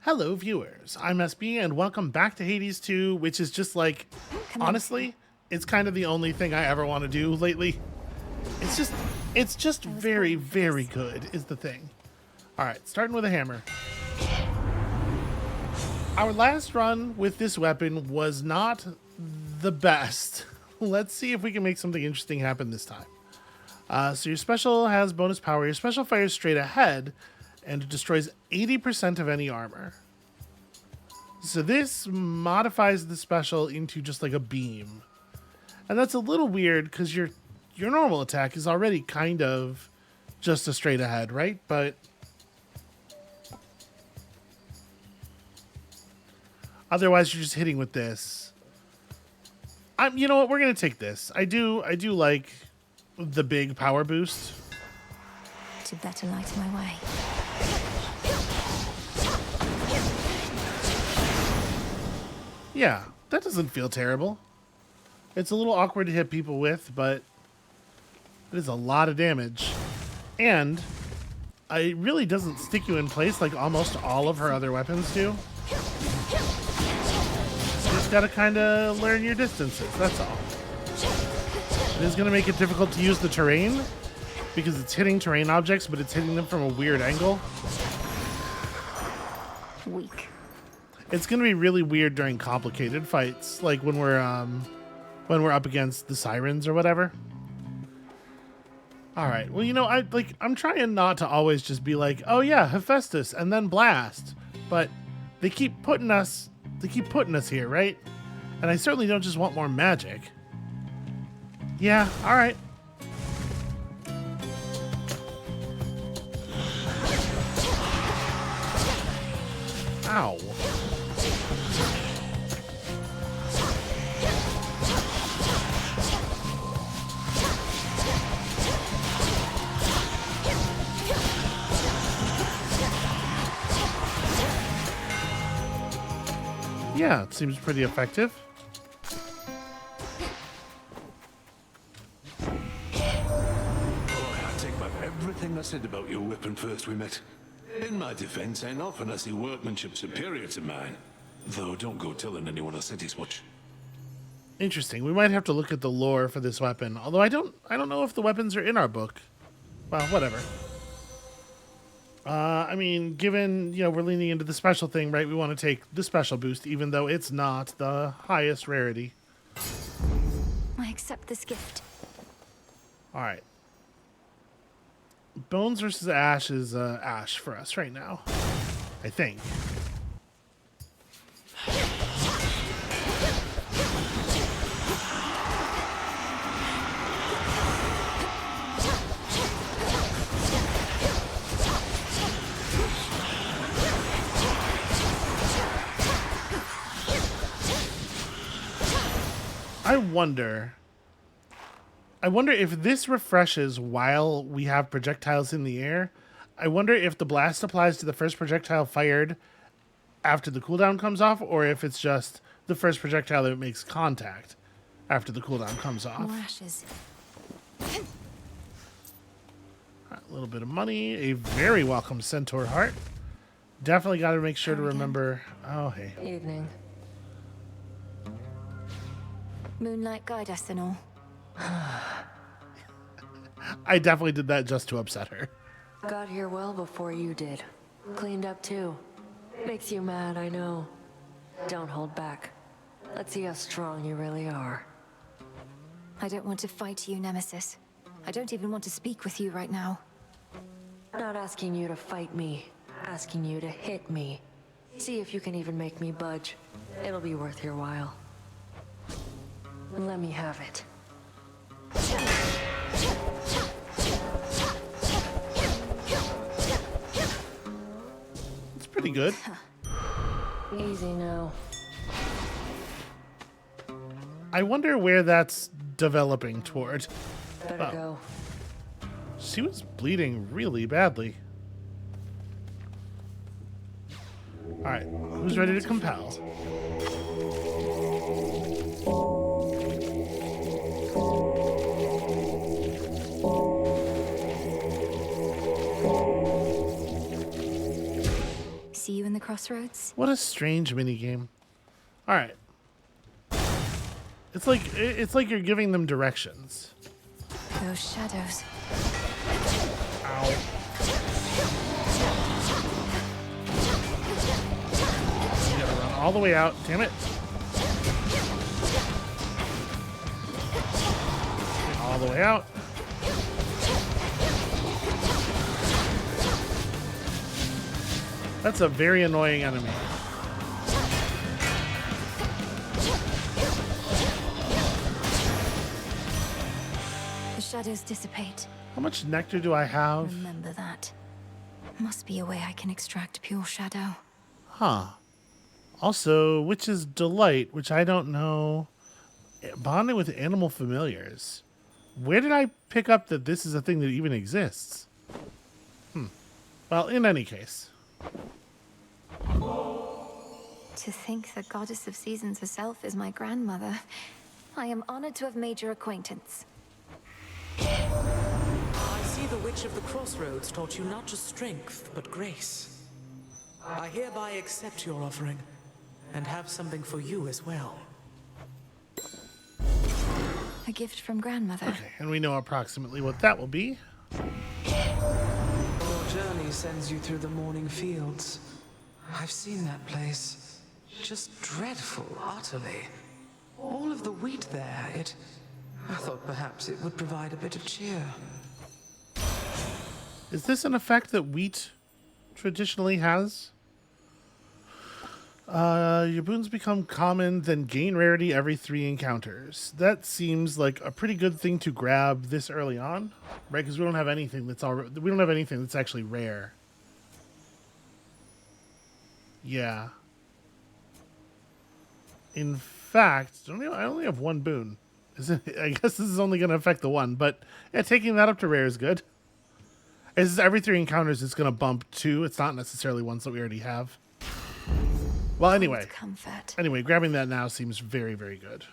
Hello, viewers. I'm SB, and welcome back to Hades 2, which is just like, honestly, it's kind of the only thing I ever want to do lately. It's just very, very good, is the thing. All right, starting with a hammer. Our last run with this weapon was not the best. Let's see if we can make something interesting happen this time. So your special has bonus power. Your special fires straight ahead, and it destroys 80% of any armor. So this modifies the special into just like a beam. And that's a little weird because your normal attack is already kind of just a straight ahead, right? But otherwise you're just hitting with this. You know what? We're going to take this. I do like the big power boost. To better light my way. Yeah, that doesn't feel terrible. It's a little awkward to hit people with, but it is a lot of damage. And it really doesn't stick you in place like almost all of her other weapons do. You just gotta kind of learn your distances, that's all. It is going to make it difficult to use the terrain because it's hitting terrain objects, but it's hitting them from a weird angle. Weak. It's going to be really weird during complicated fights, like when we're up against the sirens or whatever. All right. Well, you know, I'm trying not to always just be like, "Oh yeah, Hephaestus," and then blast. But they keep putting us here, right? And I certainly don't just want more magic. Yeah, all right. Ow. Yeah, it seems pretty effective. I take back everything I said about your weapon first we met. In my defense, ain't often I see workmanship superior to mine. Though don't go telling anyone I said as much. Interesting. We might have to look at the lore for this weapon. Although I don't know if the weapons are in our book. Well, whatever. I mean, given, we're leaning into the special thing, right? We want to take the special boost, even though it's not the highest rarity. I accept this gift. All right. Bones versus Ash is Ash for us right now, I think. I wonder if this refreshes while we have projectiles in the air. I wonder if the blast applies to the first projectile fired after the cooldown comes off, or if it's just the first projectile that makes contact after the cooldown comes off. More ashes. Right, a little bit of money, a very welcome centaur heart. Definitely got to make sure to remember. Oh, hey. Evening. Moonlight guide us and all. I definitely did that just to upset her. Got here well before you did. Cleaned up too. Makes you mad, I know. Don't hold back. Let's see how strong you really are. I don't want to fight you, Nemesis. I don't even want to speak with you right now. Not asking you to fight me. Asking you to hit me. See if you can even make me budge. It'll be worth your while. Let me have it. It's pretty good. Easy now. I wonder where that's developing toward. Better go. She was bleeding really badly. All right, who's ready to compel? see you in the crossroads? What a strange minigame. Alright. It's like you're giving them directions. Those shadows. Ow. You gotta run all the way out. Damn it. All the way out. That's a very annoying enemy. The shadows dissipate. How much nectar do I have? Remember that. Must be a way I can extract pure shadow. Huh. Also, Witch's Delight, which I don't know. Bonding with animal familiars. Where did I pick up that this is a thing that even exists? Well, in any case. To think the goddess of seasons herself is my grandmother. I am honored to have made your acquaintance. I see the Witch of the Crossroads taught you not just strength, but grace. I hereby accept your offering, and have something for you as well. A gift from grandmother. Okay, and we know approximately what that will be. Your journey sends you through the morning fields. I've seen that place. Just dreadful, utterly. All of the wheat there, I thought perhaps it would provide a bit of cheer. Is this an effect that wheat traditionally has? Your boons become common, then gain rarity every 3 encounters. That seems like a pretty good thing to grab this early on, right? Because we don't have anything that's actually rare. Yeah. In fact, I only have 1 boon. I guess this is only going to affect the 1, but yeah, taking that up to rare is good. It's every 3 encounters it's going to bump 2. It's not necessarily ones that we already have. Well, anyway. Comfort. Anyway, grabbing that now seems very, very good.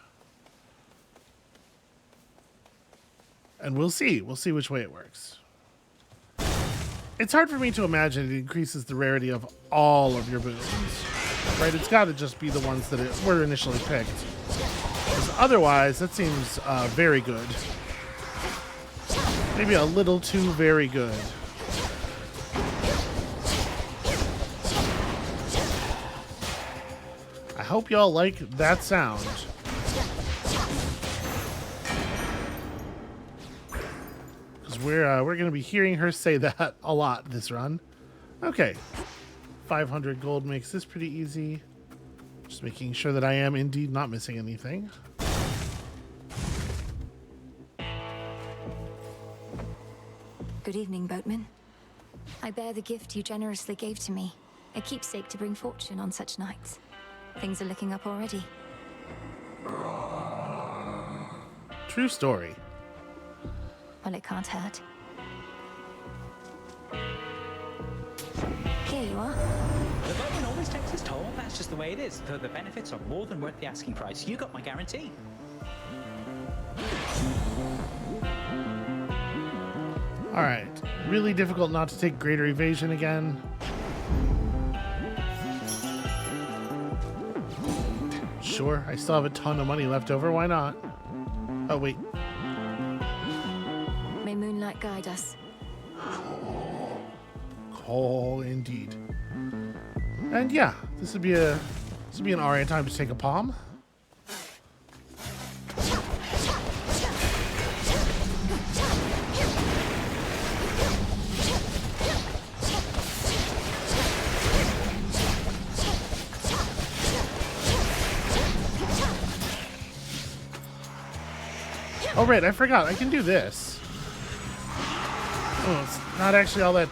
And we'll see. We'll see which way it works. It's hard for me to imagine it increases the rarity of all of your boons. Right? It's got to just be the ones that were initially picked. Because otherwise, that seems very good. Maybe a little too very good. I hope y'all like that sound. Because we're going to be hearing her say that a lot this run. Okay. 500 gold makes this pretty easy. Just making sure that I am indeed not missing anything. Good evening, boatman. I bear the gift you generously gave to me. A keepsake to bring fortune on such nights. Things are looking up already. True story. Well, it can't hurt. Here you are. The boatman always takes his toll. That's just the way it is. The benefits are more than worth the asking price. You got my guarantee. All right. Really difficult not to take greater evasion again. Sure, I still have a ton of money left over. Why not? Oh, wait. May moonlight guide us. Call indeed. And yeah, this would be an alright time to take a palm. Oh, right, I forgot. I can do this. Oh, it's not actually all that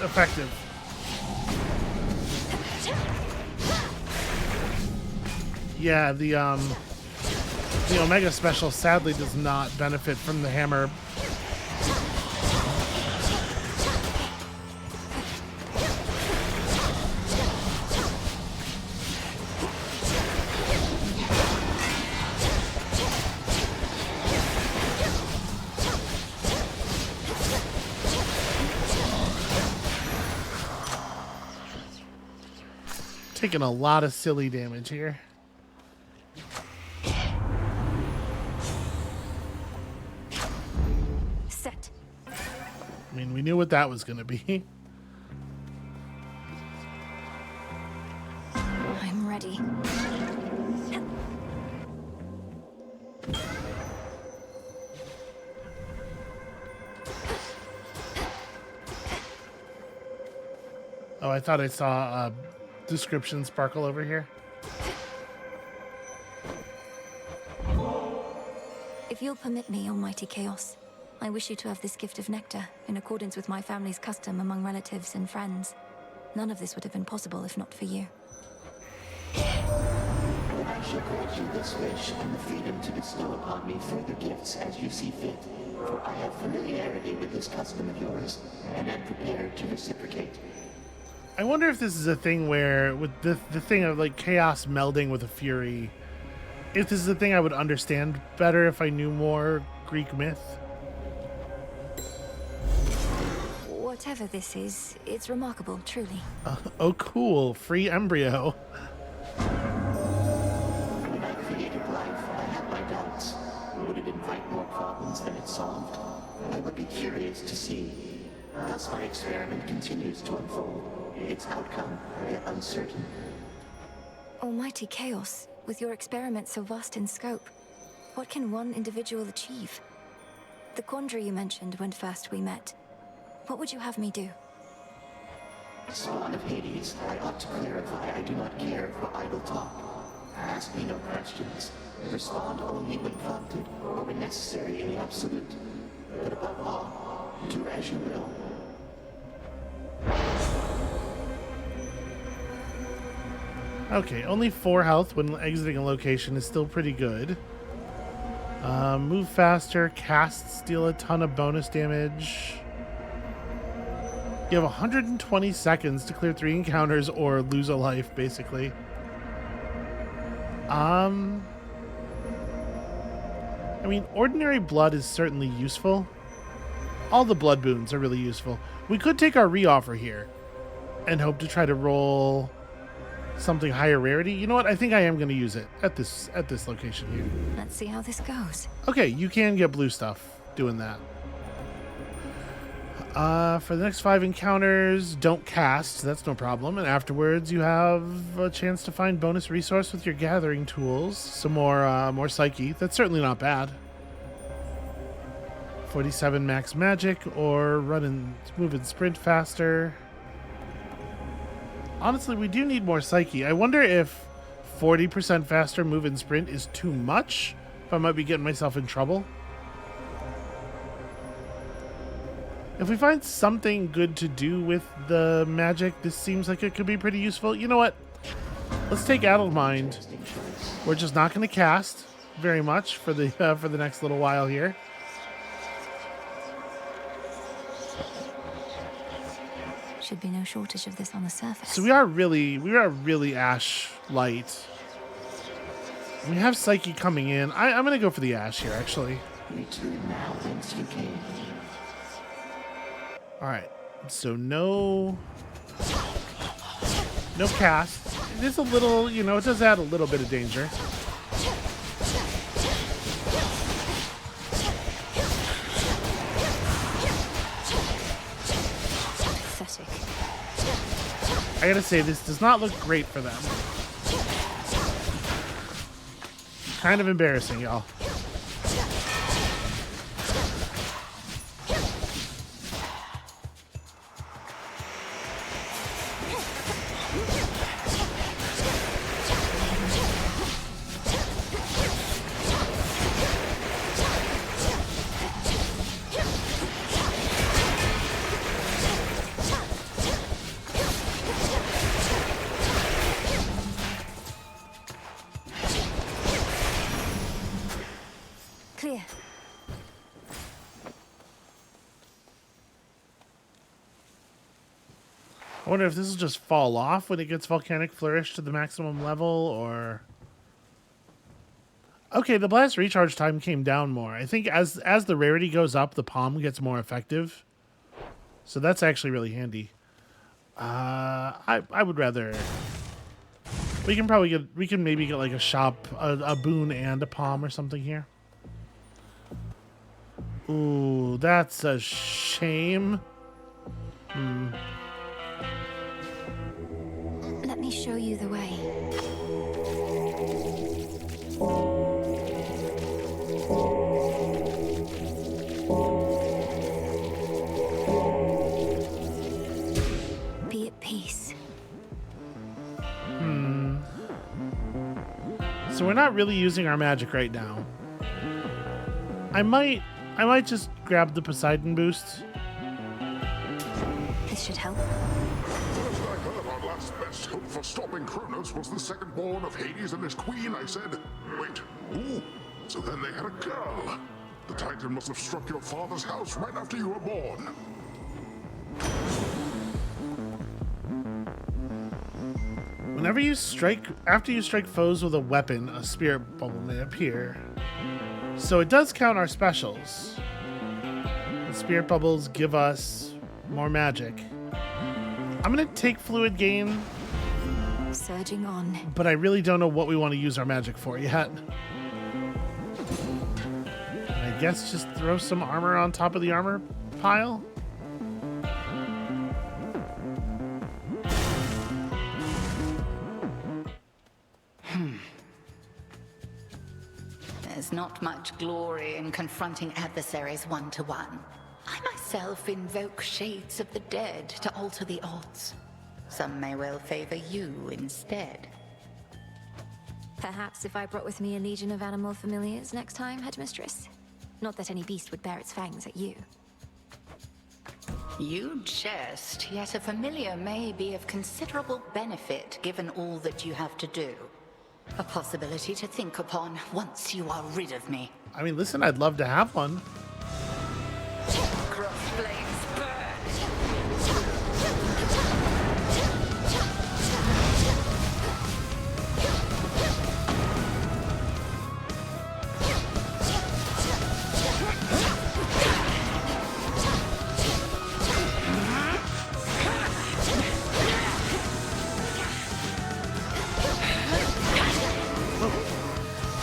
effective. Yeah, the Omega Special sadly does not benefit from the hammer. Taking a lot of silly damage here. Set. I mean, we knew what that was going to be. I'm ready. Oh, I thought I saw a description sparkle over here. If you'll permit me, Almighty Chaos, I wish you to have this gift of nectar in accordance with my family's custom among relatives and friends. None of this would have been possible if not for you. I shall grant you this wish and the freedom to bestow upon me further gifts as you see fit, for I have familiarity with this custom of yours and am prepared to reciprocate. I wonder if this is a thing where, with the thing of like chaos melding with a fury, if this is a thing I would understand better if I knew more Greek myth. Whatever this is, it's remarkable, truly. Oh, cool. Free embryo. When I created life, I had my doubts. Would it invite more problems than it solved? I would be curious to see. Thus my experiment continues to unfold. Its outcome, yet uncertain. Almighty Chaos, with your experiment so vast in scope, what can one individual achieve? The quandary you mentioned when first we met. What would you have me do? Spawn of Hades, I ought to clarify I do not care for idle talk. Ask me no questions. Respond only when prompted or when necessary in the absolute. But above all, do as you will. Okay, only 4 health when exiting a location is still pretty good. Move faster, casts deal a ton of bonus damage. You have 120 seconds to clear 3 encounters or lose a life, basically. I mean, ordinary blood is certainly useful. All the blood boons are really useful. We could take our re-offer here and hope to try to roll something higher rarity. You know what? I think I am going to use it at this location here. Let's see how this goes. Okay, you can get blue stuff doing that. For the next 5 encounters, don't cast. That's no problem. And afterwards, you have a chance to find bonus resource with your gathering tools. Some more psyche. That's certainly not bad. 47 max magic, or move and sprint faster. Honestly, we do need more psyche. I wonder if 40% faster move and sprint is too much. If I might be getting myself in trouble. If we find something good to do with the magic, this seems like it could be pretty useful. You know what? Let's take Addled Mind. We're just not going to cast very much for the next little while here. Should be no shortage of this on the surface. So we are really Ash light. We have Psyche coming in. I'm going to go for the Ash here, actually. Return now whence you came. All right. So no cast. It is a little, it does add a little bit of danger. Pathetic. I gotta say, this does not look great for them. Kind of embarrassing, y'all. Clear. I wonder if this will just fall off when it gets Volcanic Flourish to the maximum level, or... Okay, the blast recharge time came down more. I think as the rarity goes up, the palm gets more effective. So that's actually really handy. I would rather We can probably get, we can maybe get like a shop, a boon and a palm or something here. Ooh, that's a shame. Let me show you the way. Be at peace. So we're not really using our magic right now. I might just grab the Poseidon boost. This should help. First I heard our last best hope for stopping Chronos was the second born of Hades and his queen, I said. Wait, who? So then they had a girl. The Titan must have struck your father's house right after you were born. Whenever you strike, after you strike foes with a weapon, a spirit bubble may appear. So it does count our specials. The spirit bubbles give us more magic. I'm gonna take fluid gain, Surging on. but I really don't know what we want to use our magic for yet. I guess just throw some armor on top of the armor pile. There's not much glory in confronting adversaries one-to-one. I myself invoke shades of the dead to alter the odds. Some may well favor you instead. Perhaps if I brought with me a legion of animal familiars next time, Headmistress. Not that any beast would bear its fangs at you. You jest, yet a familiar may be of considerable benefit given all that you have to do. A possibility to think upon once you are rid of me. I mean, listen, I'd love to have one. Cross flames burn!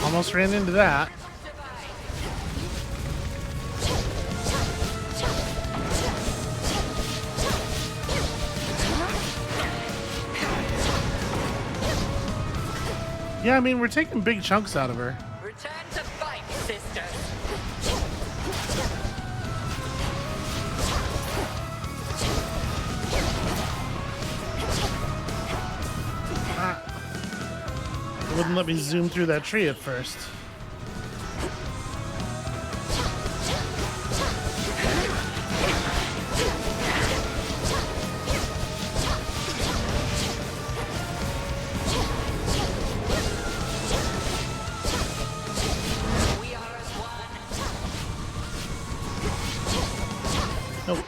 Almost ran into that. Yeah, I mean, we're taking big chunks out of her. Return to fight, sister! It wouldn't let me zoom through that tree at first. We are as one. Nope.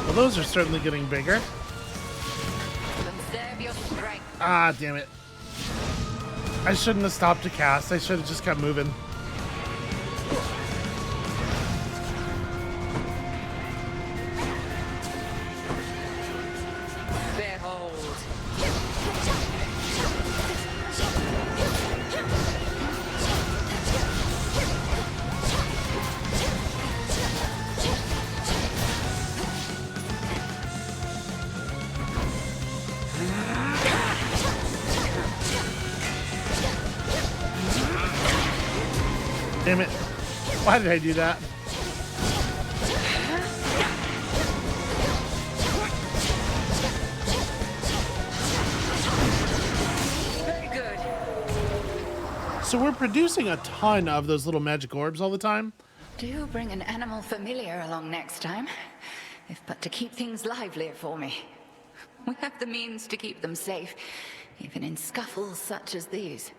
Well, those are certainly getting bigger. Conserve your strength. Ah, damn it. I shouldn't have stopped to cast. I should have just kept moving. Behold. Damn it. Why did I do that? Very good. So we're producing a ton of those little magic orbs all the time. Do bring an animal familiar along next time, if but to keep things livelier for me. We have the means to keep them safe, even in scuffles such as these.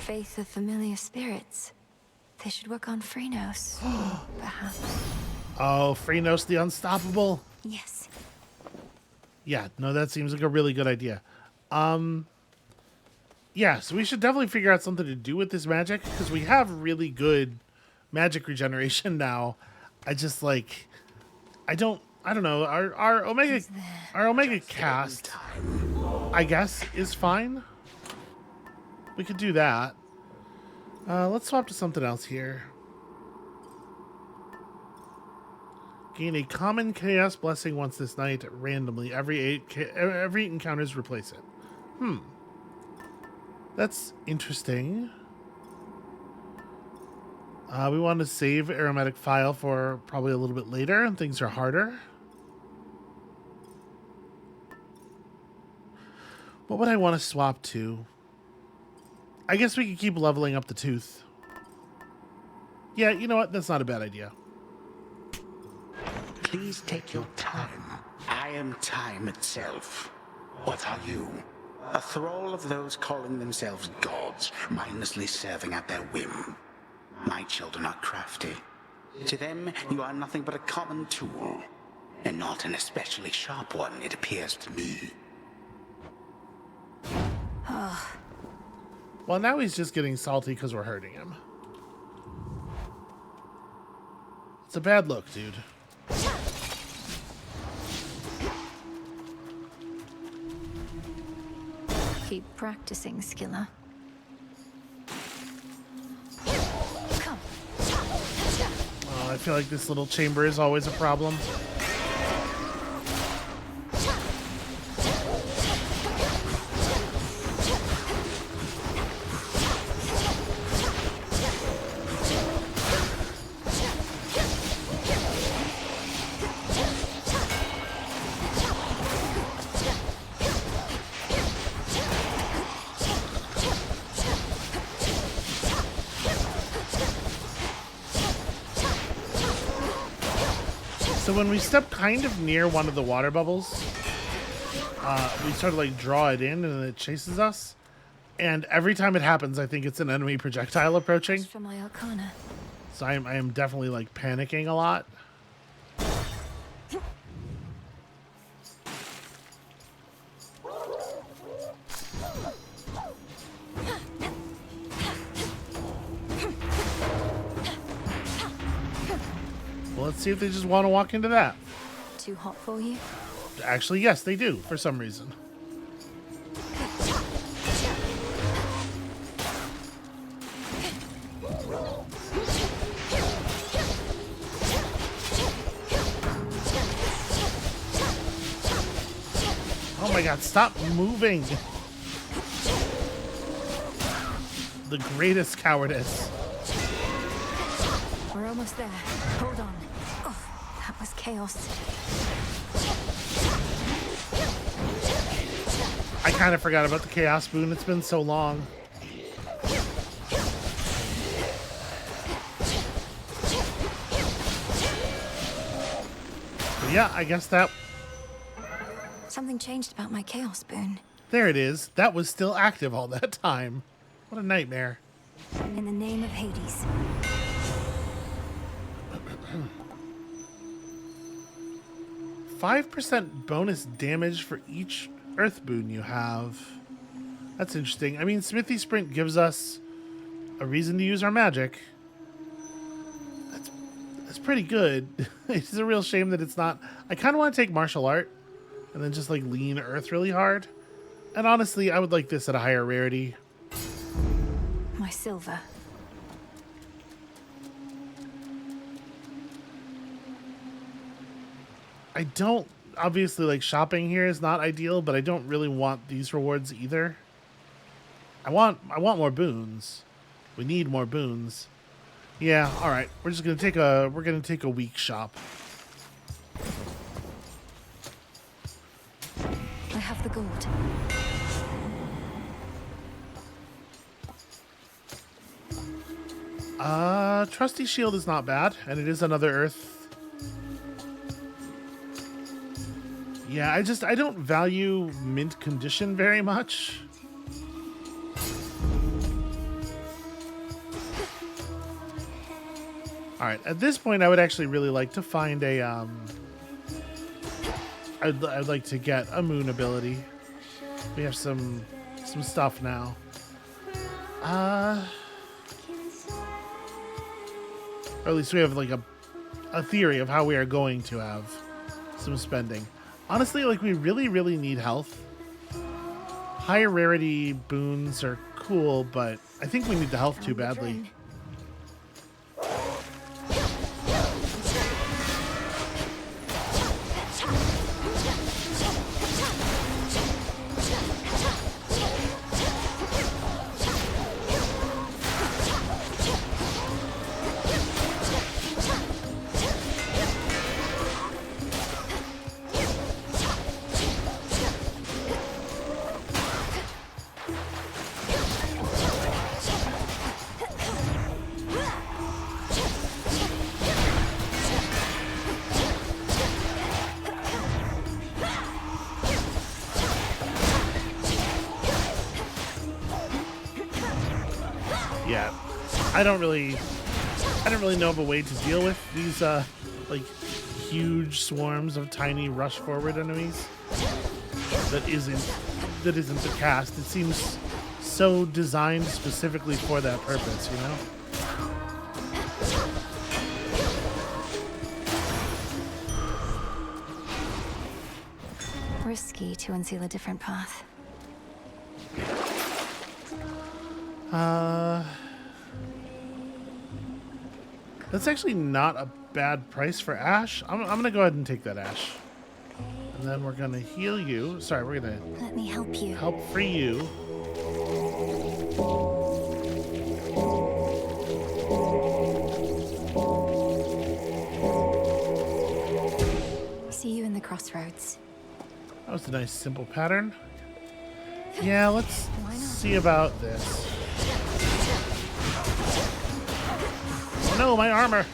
Faith of familiar spirits. They should work on Chronos. Perhaps. Oh, Chronos the Unstoppable. Yes. Yeah, no, that seems like a really good idea. Yeah, so we should definitely figure out something to do with this magic because we have really good magic regeneration now. I just like I don't know. Our Omega cast I guess is fine. We could do that. Let's swap to something else here. Gain a common chaos blessing once this night randomly. Every eight encounters replace it. That's interesting. We want to save aromatic file for probably a little bit later and things are harder. What would I want to swap to? I guess we could keep leveling up the tooth. Yeah, you know what? That's not a bad idea. Please take your time. I am time itself. What are you? A thrall of those calling themselves gods, mindlessly serving at their whim. My children are crafty. To them, you are nothing but a common tool. And not an especially sharp one, it appears to me. Well, now he's just getting salty because we're hurting him. It's a bad look, dude. Keep practicing, Skiller. Oh, I feel like this little chamber is always a problem. So when we step kind of near one of the water bubbles, we sort of like draw it in and it chases us. And every time it happens, I think it's an enemy projectile approaching. For my Arcana. So I am definitely like panicking a lot. Well, let's see if they just want to walk into that. Too hot for you? Actually, yes, they do, for some reason. Oh my god, stop moving! The greatest cowardice. We're almost there. Hold on. Oh, that was chaos. I kind of forgot about the Chaos Boon. It's been so long. But yeah, I guess that... Something changed about my Chaos Boon. There it is. That was still active all that time. What a nightmare. In the name of Hades. 5% bonus damage for each Earth Boon you have. That's interesting. I mean, Smithy Sprint gives us a reason to use our magic. That's pretty good. It's a real shame that it's not... I kind of want to take Martial Art and then just like lean Earth really hard. And honestly, I would like this at a higher rarity. My silver. I don't... Obviously, like, shopping here is not ideal, but I don't really want these rewards either. I want more boons. We need more boons. Yeah, all right. We're just gonna take a weak shop. I have the gold. Trusty Shield is not bad, and it is another Earth. Yeah, I don't value mint condition very much. All right, at this point, I would actually really like to find a I'd like to get a moon ability. We have some stuff now. Or at least we have like a theory of how we are going to have some spending. Honestly, like we really need health. Higher rarity boons are cool, but I think we need the health too badly. Yeah, I don't really know of a way to deal with these like huge swarms of tiny rush forward enemies. That isn't the cast. It seems so designed specifically for that purpose, you know? Risky to unseal a different path. That's actually not a bad price for Ash. I'm gonna go ahead and take that Ash. And then we're gonna heal you. Sorry, we're gonna Let me help you. help free you. See you in the crossroads. That was a nice simple pattern. Yeah, let's see about this. Oh no, my armor!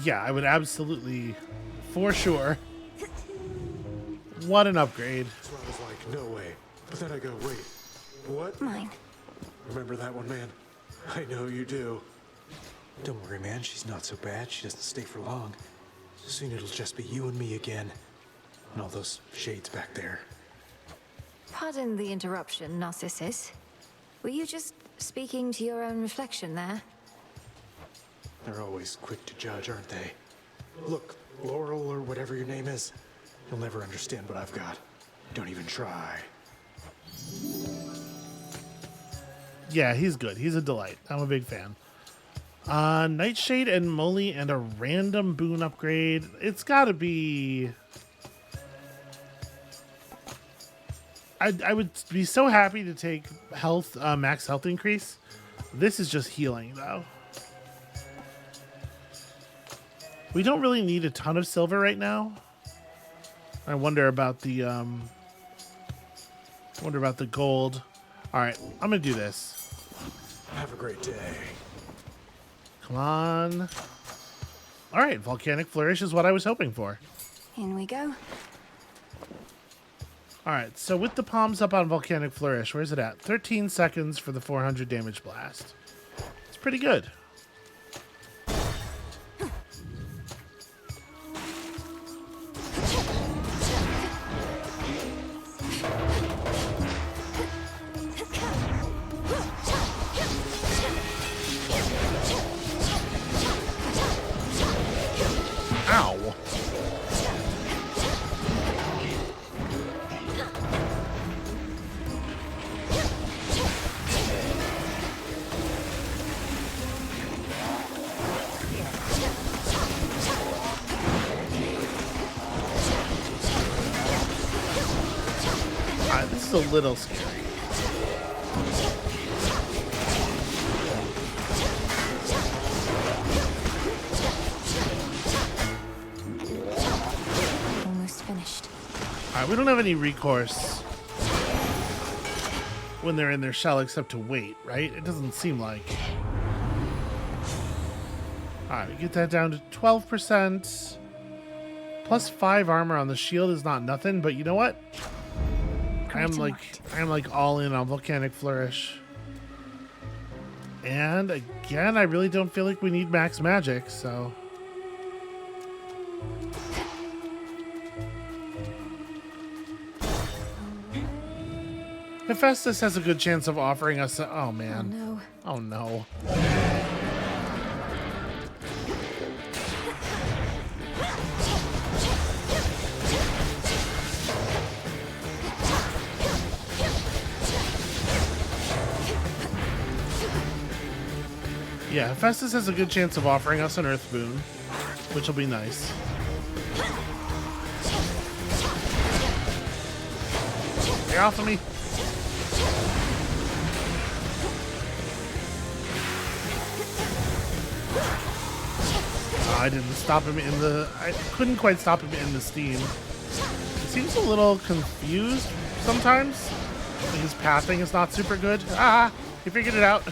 Yeah, I would absolutely, for sure. What an upgrade. So I was like, no way. But then I go, wait, what? Mine. Remember that one, man? I know you do. Don't worry, man. She's not so bad. She doesn't stay for long. Soon it'll just be you and me again. And all those shades back there. Pardon the interruption, Narcissus. Were you just speaking to your own reflection there? They're always quick to judge, aren't they? Look, Laurel or whatever your name is, you'll never understand what I've got. Don't even try. Yeah, he's good. He's a delight. I'm a big fan. Nightshade and Molly and a random boon upgrade. It's gotta be... I would be so happy to take health, max health increase. This is just healing, though. We don't really need a ton of silver right now. I wonder about the gold. All right, I'm gonna do this. Have a great day. Come on. All right, volcanic flourish is what I was hoping for. In we go. All right, so with the palms up on volcanic flourish, where's it at? 13 seconds for the 400 damage blast. It's pretty good. Ow. Alright, this is a little scary. Almost finished. Alright, we don't have any recourse when they're in their shell except to wait, right? It doesn't seem like. Alright, we get that down to 12%. Plus 5 armor on the shield is not nothing, but you know what? I am like all in on volcanic flourish. And again, I really don't feel like we need max magic, so... Hephaestus has a good chance of offering us a... Oh, man. Oh, no. Oh, no. Yeah, Hephaestus has a good chance of offering us an Earth boon, which will be nice. Get off of me! I didn't stop him in the... I couldn't quite stop him in the steam. He seems a little confused sometimes. His pathing is not super good. Ah! He figured it out.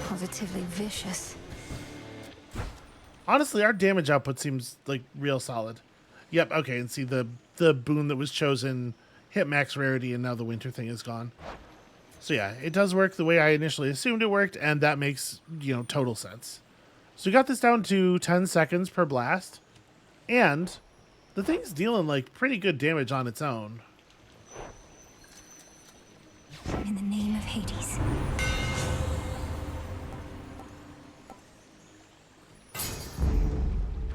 Positively vicious. Honestly, our damage output seems like real solid. Yep, okay, and see the boon that was chosen hit max rarity and now the winter thing is gone. So yeah, it does work the way I initially assumed it worked, and that makes, you know, total sense. So we got this down to 10 seconds per blast, and the thing's dealing like pretty good damage on its own. In the name of Hades.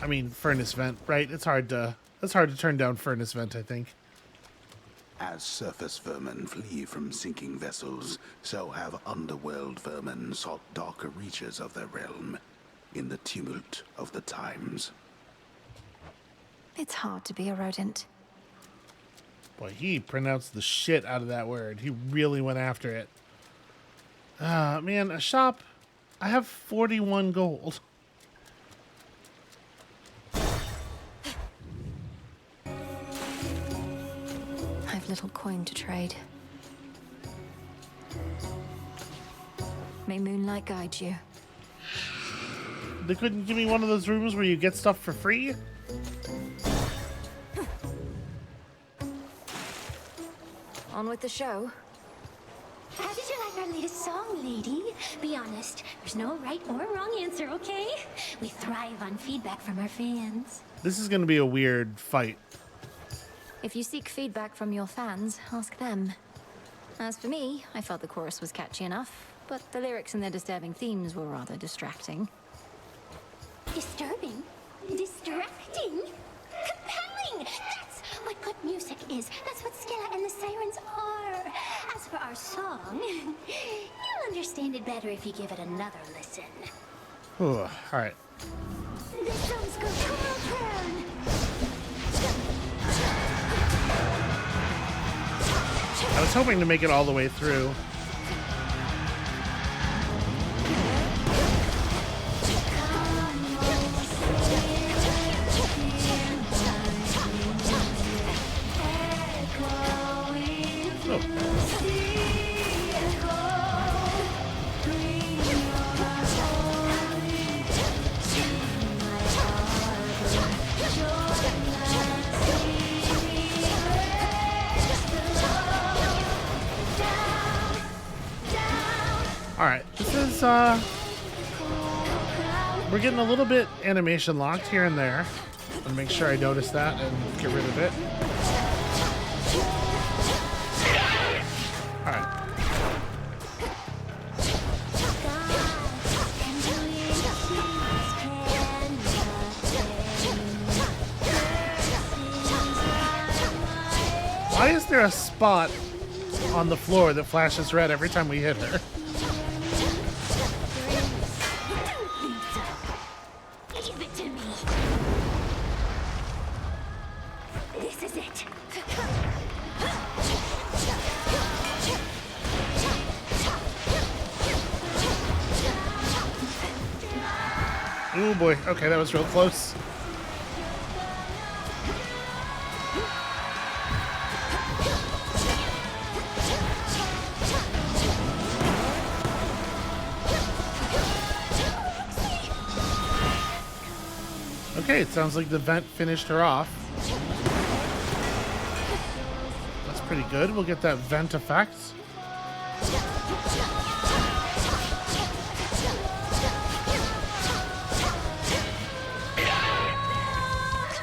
I mean, furnace vent, right? It's hard to turn down furnace vent, I think. As surface vermin flee from sinking vessels, so have underworld vermin sought darker reaches of their realm in the tumult of the times. It's hard to be a rodent. Boy, he pronounced the shit out of that word. He really went after it. Man, a shop. I have 41 gold. I've little coin to trade. May moonlight guide you. They couldn't give me one of those rooms where you get stuff for free? On with the show. How did you like our latest song, lady? Be honest, there's no right or wrong answer, okay? We thrive on feedback from our fans. This is going to be a weird fight. If you seek feedback from your fans, ask them. As for me, I felt the chorus was catchy enough, but the lyrics and their disturbing themes were rather distracting. Disturbing? Distracting? Compelling! That's what good music is. That's what Skella and the Sirens are. As for our song, you'll understand it better if you give it another listen. All right. This song's got Coral Crown. I was hoping to make it all the way through. Alright, this is, we're getting a little bit animation locked here and there. I'm gonna make sure I notice that and get rid of it. Alright. Why is there a spot on the floor that flashes red every time we hit her? Give it to me. This is it. Oh boy, okay, that was real close. Okay, it sounds like the vent finished her off. That's pretty good. We'll get that vent effect.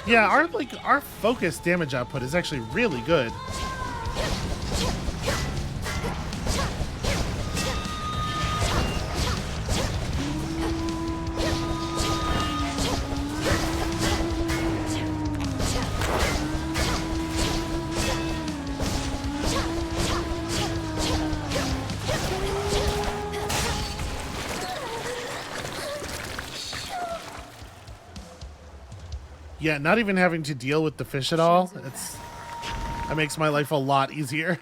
Yeah, our focus damage output is actually really good. Yeah, not even having to deal with the fish at all. That makes my life a lot easier.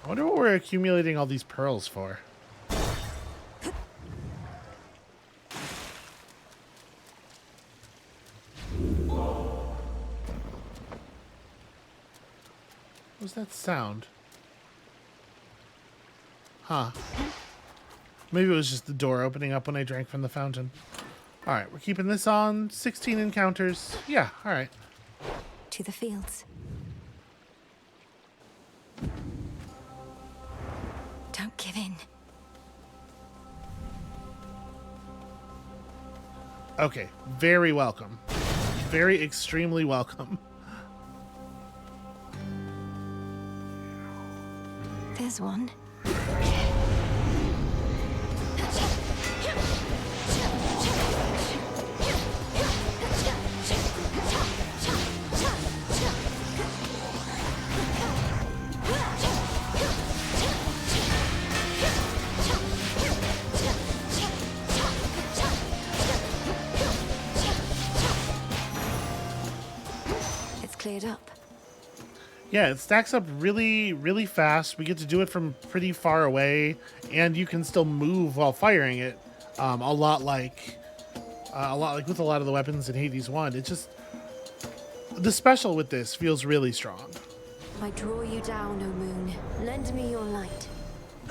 I wonder what we're accumulating all these pearls for. What was that sound? Huh. Maybe it was just the door opening up when I drank from the fountain. Alright, we're keeping this on. 16 encounters. Yeah, alright. To the fields. Don't give in. Okay, very welcome. Very extremely welcome. There's one. Cleared up. Yeah, it stacks up really, really fast. We get to do it from pretty far away, and you can still move while firing it. A lot like with a lot of the weapons in Hades 1. It's just the special with this feels really strong. I draw you down, O moon. Lend me your light.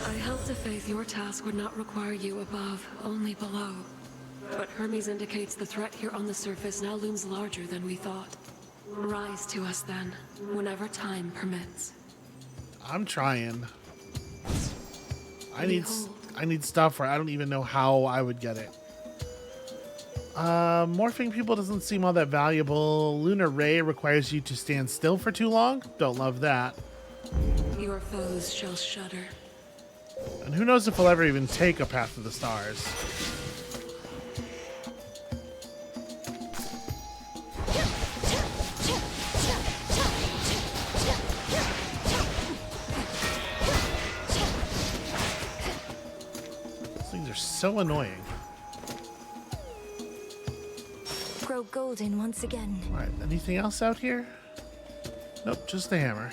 I held to faith your task would not require you above, only below. But Hermes indicates the threat here on the surface now looms larger than we thought. Rise to us then, whenever time permits. I'm trying. I need stuff where I don't even know how I would get it. Morphing people doesn't seem all that valuable. Lunar Ray requires you to stand still for too long. Don't love that. Your foes shall shudder. And who knows if we'll ever even take a Path to the Stars. So annoying. Grow golden once again. All right, anything else out here? Nope, just the hammer.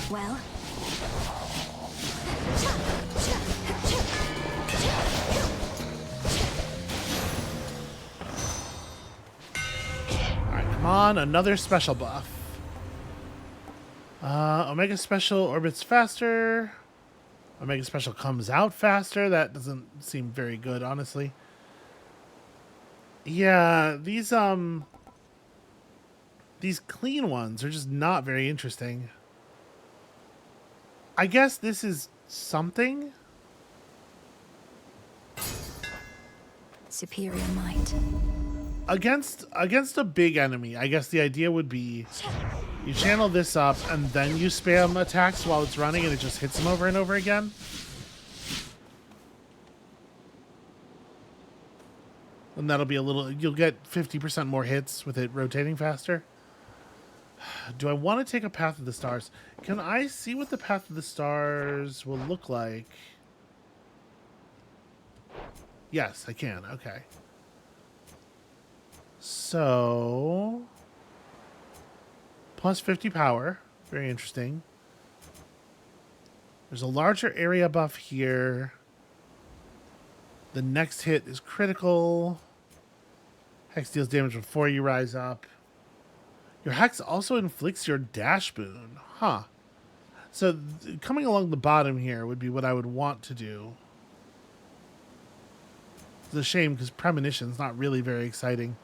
Well, alright, come on, another special buff. Omega Special orbits faster. Omega Special comes out faster. That doesn't seem very good, honestly. Yeah, these clean ones are just not very interesting. I guess this is something. superior might. Against a big enemy, I guess the idea would be you channel this up and then you spam attacks while it's running and it just hits them over and over again. And that'll be you'll get 50% more hits with it rotating faster. Do I want to take a Path of the Stars? Can I see what the Path of the Stars will look like? Yes, I can. Okay. So, plus 50 power. Very interesting. There's a larger area buff here. The next hit is critical. Hex deals damage before you rise up. Your Hex also inflicts your dash boon. Huh. So coming along the bottom here would be what I would want to do. It's a shame because Premonition's not really very exciting.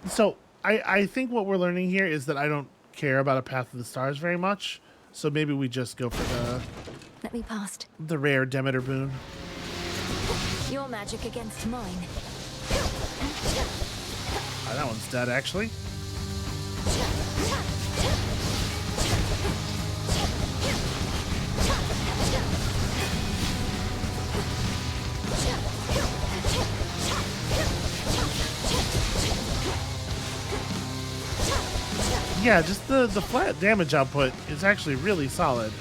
So I think what we're learning here is that I don't care about a Path of the Stars very much. So maybe we just go for Let me past. the rare Demeter boon. Your magic against mine. That one's dead, actually. Yeah, just the flat damage output is actually really solid.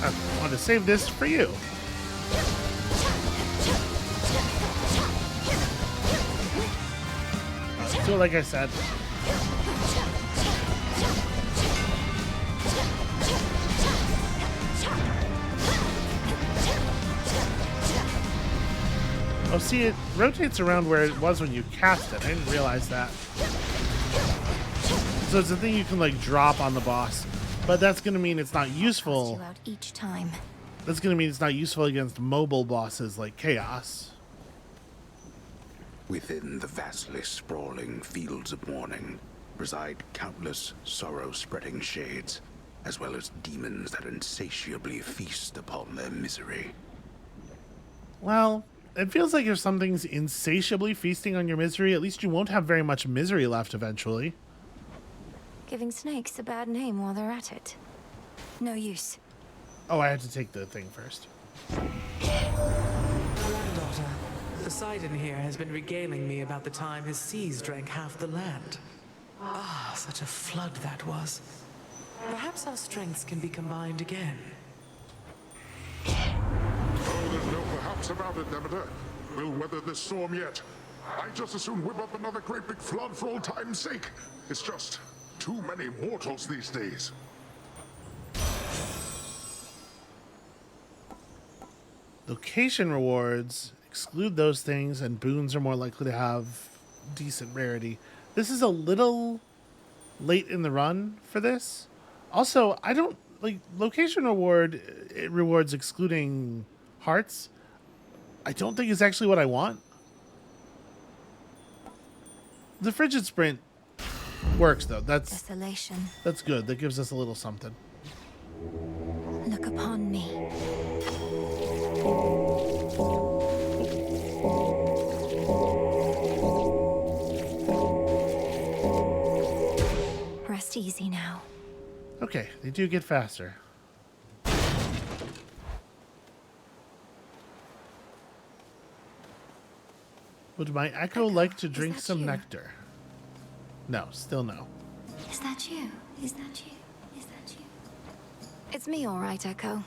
I want to save this for you. Let's do it like I said. Oh, see, it rotates around where it was when you cast it. I didn't realize that. So it's a thing you can, like, drop on the boss. But that's going to mean it's not useful. Out each time. That's going to mean it's not useful against mobile bosses like Chaos. Within the vastly sprawling fields of morning reside countless sorrow-spreading shades, as well as demons that insatiably feast upon their misery. Well, it feels like if something's insatiably feasting on your misery, at least you won't have very much misery left eventually. Giving snakes a bad name while they're at it. No use. Oh, I had to take the thing first. Granddaughter, Poseidon here has been regaling me about the time his seas drank half the land. Ah, such a flood that was. Perhaps our strengths can be combined again. Oh, there's no perhaps about it, Demeter. We'll weather this storm yet. I'd just as soon whip up another great big flood for old time's sake. It's just too many mortals these days. Location rewards exclude those things, and boons are more likely to have decent rarity. This is a little late in the run for this. Also, I don't like location reward. It rewards excluding hearts. I don't think is actually what I want. The frigid sprint works though. That's good. That gives us a little something. Look upon me. Rest easy now. Okay, they do get faster. Would my Echo like to drink some nectar? No, still no. Is that you? Is that you? Is that you? It's me, all right, Echo.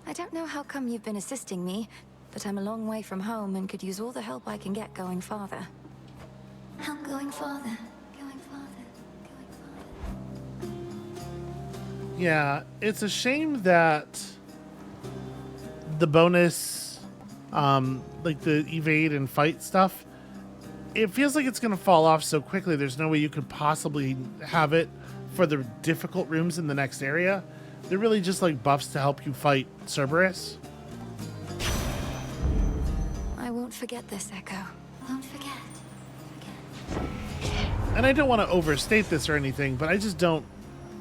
I don't know how come you've been assisting me, but I'm a long way from home and could use all the help I can get going farther. Help going farther. Going farther. Going farther. Yeah, it's a shame that the bonus, like the evade and fight stuff, it feels like it's going to fall off so quickly. There's no way you could possibly have it for the difficult rooms in the next area. They're really just like buffs to help you fight Cerberus. I won't forget this, Echo. Won't forget. And I don't want to overstate this or anything, but I just don't...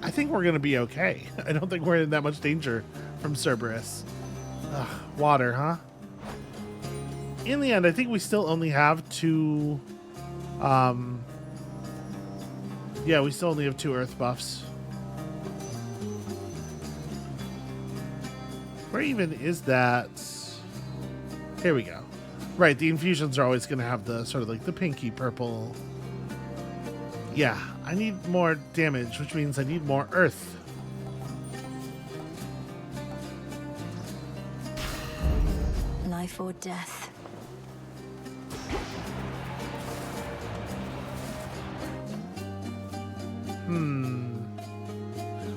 I think we're going to be okay. I don't think we're in that much danger from Cerberus. Ugh, water, huh? In the end, I think we still only have two... Yeah, we still only have 2 earth buffs. Where even is that? Here we go. Right, the infusions are always going to have the sort of like the pinky purple. Yeah, I need more damage, which means I need more earth. Life or death.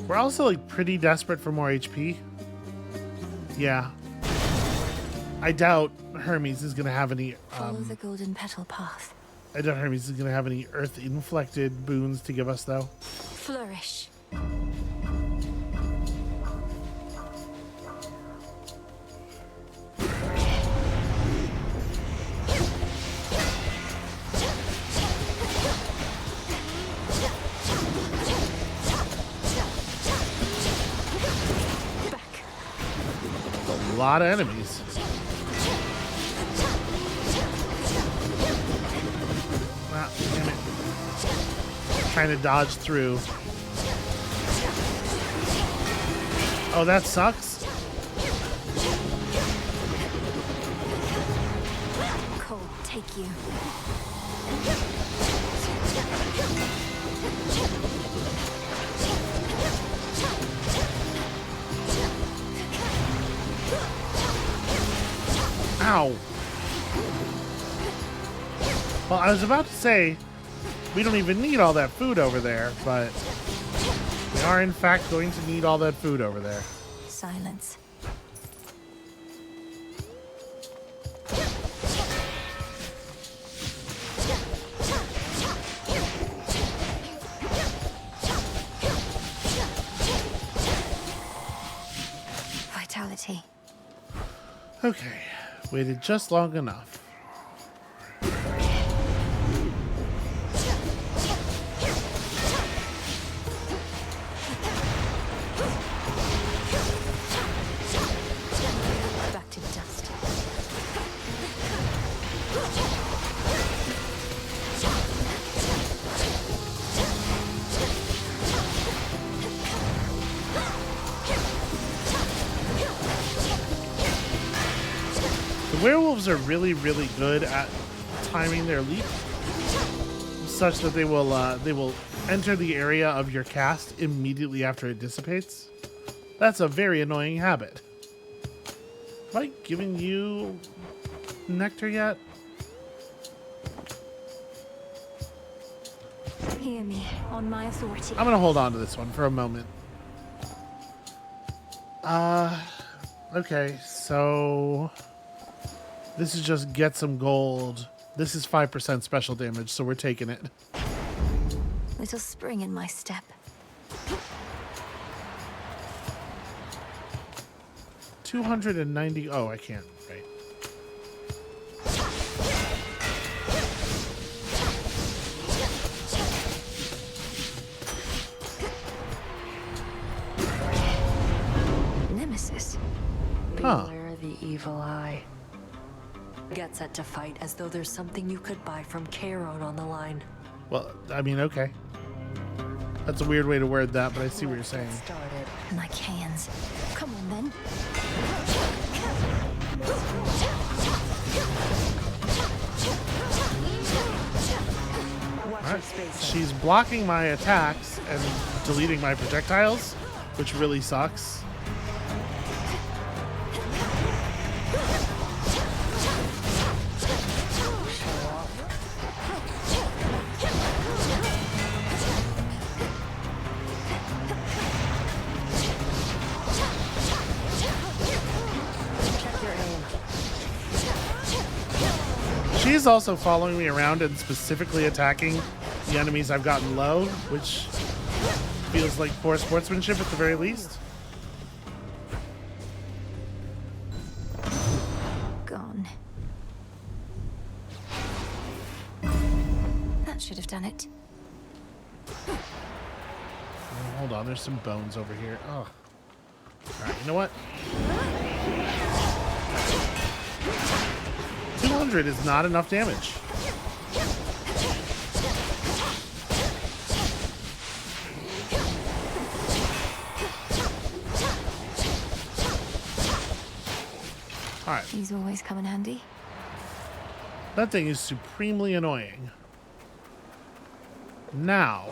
We're also like pretty desperate for more HP. Yeah. I doubt Hermes is gonna have any Follow the golden petal path. I doubt Hermes is gonna have any earth inflected boons to give us though. Flourish. A lot of enemies. Ah, damn it. Trying to dodge through. Oh, that sucks. Cold, take you. Ow. Well, I was about to say, we don't even need all that food over there, but we are in fact going to need all that food over there. Silence. Vitality. Okay, waited just long enough. Back to dust. The werewolves are really, really good at timing their leap, such that they will enter the area of your cast immediately after it dissipates. That's a very annoying habit. Have I given you nectar yet? Hear me, on my authority. I'm gonna hold on to this one for a moment. Okay, so this is just get some gold. This is 5% special damage, so we're taking it. Little spring in my step. 290. Oh, I can't. Right. Nemesis. Huh. Beware the evil eye. Get set to fight as though there's something you could buy from Chronos on the line. Well, I mean, okay. That's a weird way to word that, but I see what you're saying. Started. Like hands. Come on then. Watch All your right. space. She's blocking my attacks and deleting my projectiles, which really sucks. Check your aim. She's also following me around and specifically attacking the enemies I've gotten low, which feels like poor sportsmanship at the very least. Gone. That should have done it. Oh, hold on, there's some bones over here. Oh. Alright, you know what? 200 is not enough damage. Alright. These always come in handy. That thing is supremely annoying. Now.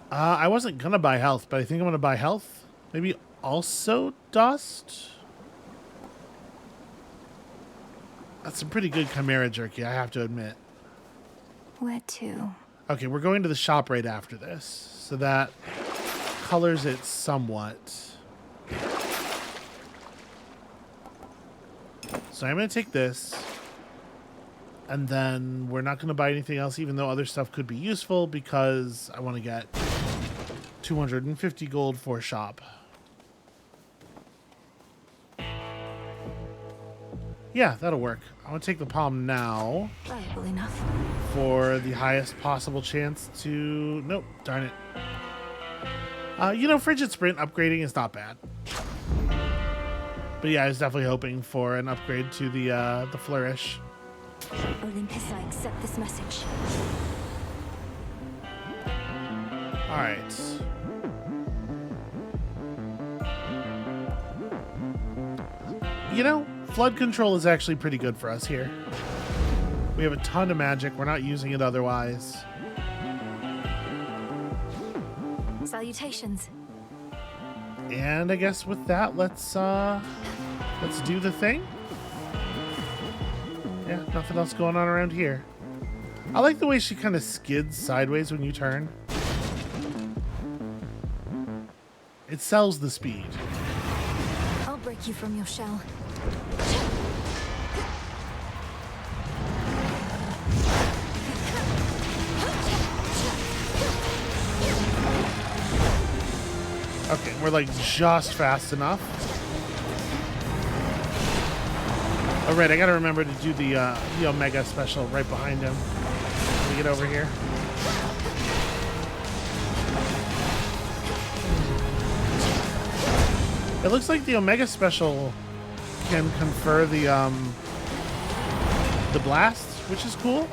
I wasn't gonna buy health, but I think I'm gonna buy health. Maybe also dust? That's some pretty good Chimera jerky, I have to admit. Where to? Okay, we're going to the shop right after this, so that colors it somewhat. So I'm going to take this, and then we're not going to buy anything else, even though other stuff could be useful, because I want to get 250 gold for a shop. Yeah, that'll work. I want to take the palm now. Valuable enough. For the highest possible chance to... Nope, darn it. You know, Frigid Sprint upgrading is not bad. But yeah, I was definitely hoping for an upgrade to the Flourish. Olympus, I accept this message. Alright. You know, flood control is actually pretty good for us here. We have a ton of magic. We're not using it otherwise. Salutations. And I guess with that, let's do the thing. Yeah, nothing else going on around here. I like the way she kind of skids sideways when you turn. It sells the speed. I'll break you from your shell. Okay, we're like just fast enough. All right, I gotta remember to do the Omega special right behind him. Let me get over here. It looks like the Omega special can confer the blast, which is cool.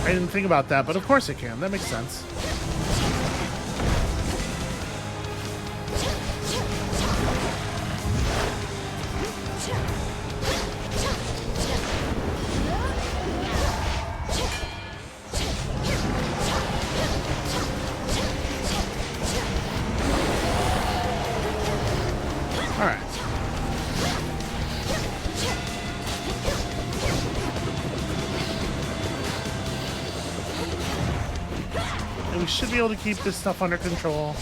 I didn't think about that, but of course it can. That makes sense. All right. And we should be able to keep this stuff under control.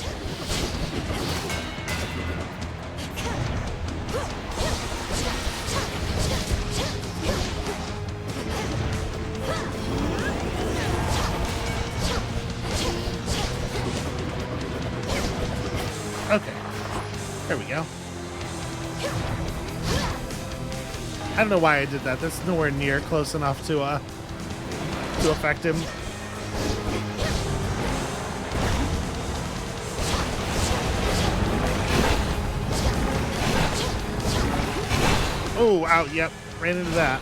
Okay. There we go. I don't know why I did that. That's nowhere near close enough to affect him. Oh, out, yep. Ran into that.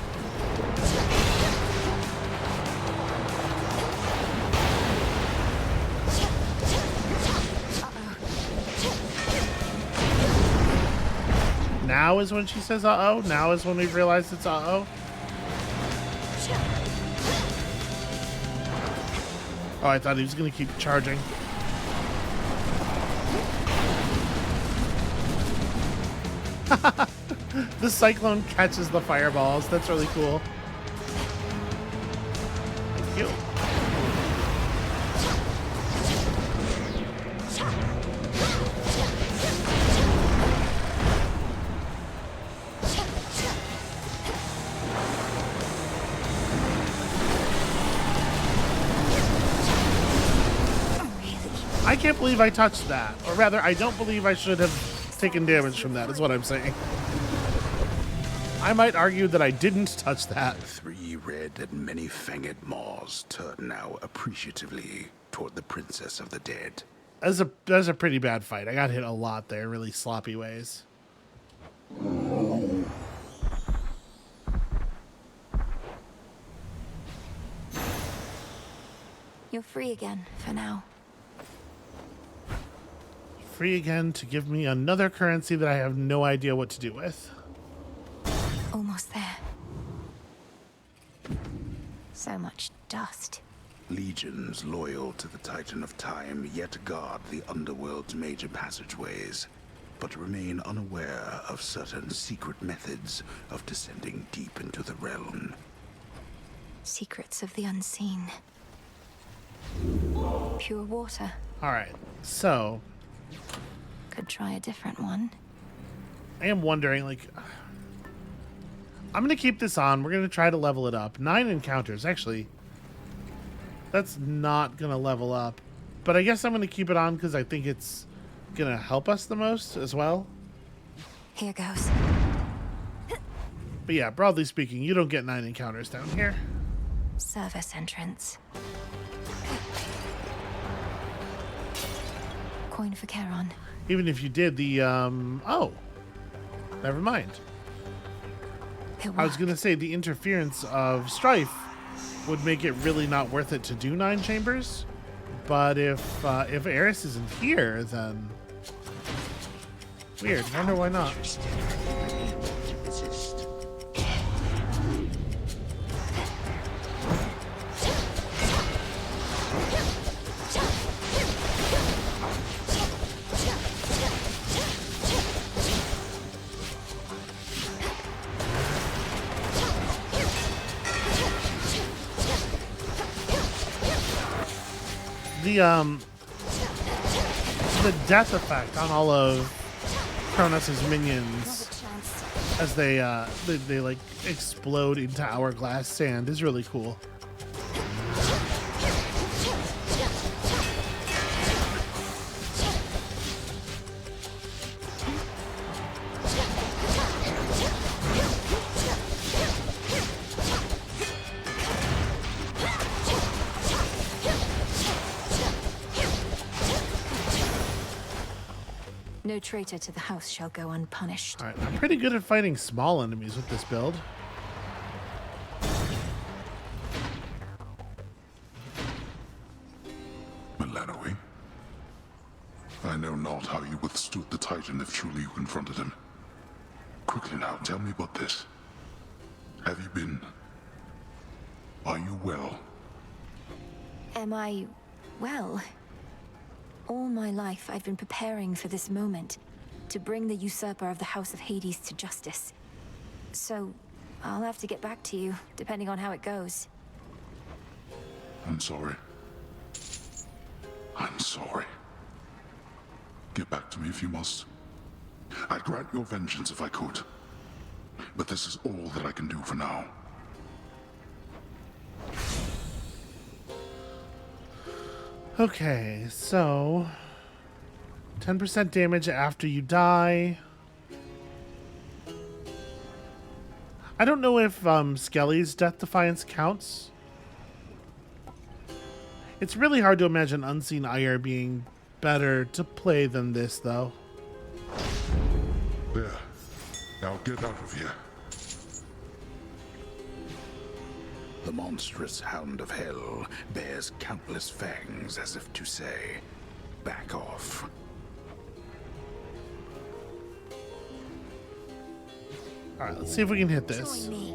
Now is when she says uh-oh? Now is when we've realized it's uh-oh? Oh, I thought he was going to keep charging. The Cyclone catches the fireballs. That's really cool. Thank you. I can't believe I touched that. Or rather, I don't believe I should have taken damage from that, is what I'm saying. I might argue that I didn't touch that. 3 red and many-fanged maws turn now appreciatively toward the Princess of the Dead. That's a pretty bad fight. I got hit a lot there, really sloppy ways. You're free again, for now. Free again to give me another currency that I have no idea what to do with. Almost there. So much dust. Legions loyal to the Titan of Time yet guard the Underworld's major passageways. but remain unaware of certain secret methods of descending deep into the realm. Secrets of the unseen. Pure water. All right, so Could try a different one. I am wondering, like, I'm going to keep this on. We're going to try to level it up. 9 encounters, actually. That's not going to level up. But I guess I'm going to keep it on because I think it's going to help us the most as well. Here goes. But yeah, broadly speaking, you don't get 9 encounters down here. Service entrance. Coin for Charon. Even if you did the, oh, never mind. I was going to say the interference of Strife would make it really not worth it to do 9 chambers. But if Eris isn't here, then weird. Wonder why not. The death effect on all of Chronos' minions as they like explode into hourglass sand is really cool. No traitor to the house shall go unpunished. All right, I'm pretty good at fighting small enemies with this build. Milanoe, I know not how you withstood the Titan if truly you confronted him. Quickly now, tell me about this. Have you been... Are you well? Am I well? All my life, I've been preparing for this moment, to bring the usurper of the House of Hades to justice. So, I'll have to get back to you, depending on how it goes. I'm sorry. I'm sorry. Get back to me if you must. I'd grant your vengeance if I could. But this is all that I can do for now. Okay, so 10% damage after you die. I don't know if Skelly's Death Defiance counts. It's really hard to imagine Unseen Ire being better to play than this, though. There. Now get out of here. The monstrous hound of hell bears countless fangs as if to say, back off. Alright, let's see if we can hit this. Join me.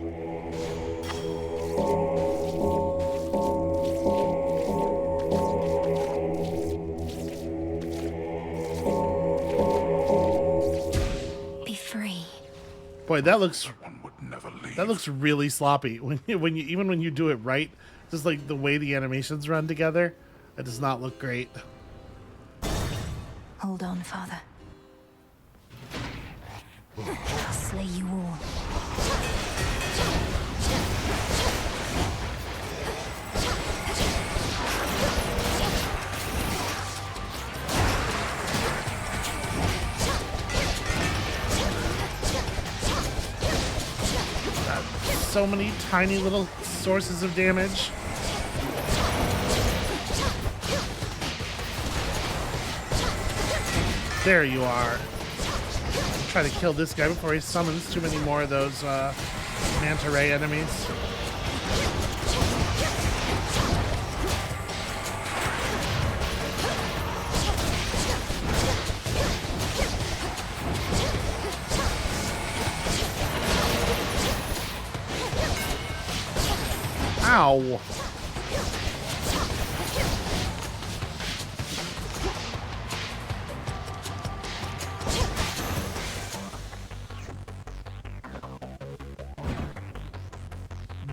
Be free. Boy, that looks One would never leave. that looks really sloppy when you even when you do it right. Just like the way the animations run together, it does not look great. Hold on, Father. I'll slay you all. So many tiny little sources of damage. There you are. Try to kill this guy before he summons too many more of those manta ray enemies. Ow.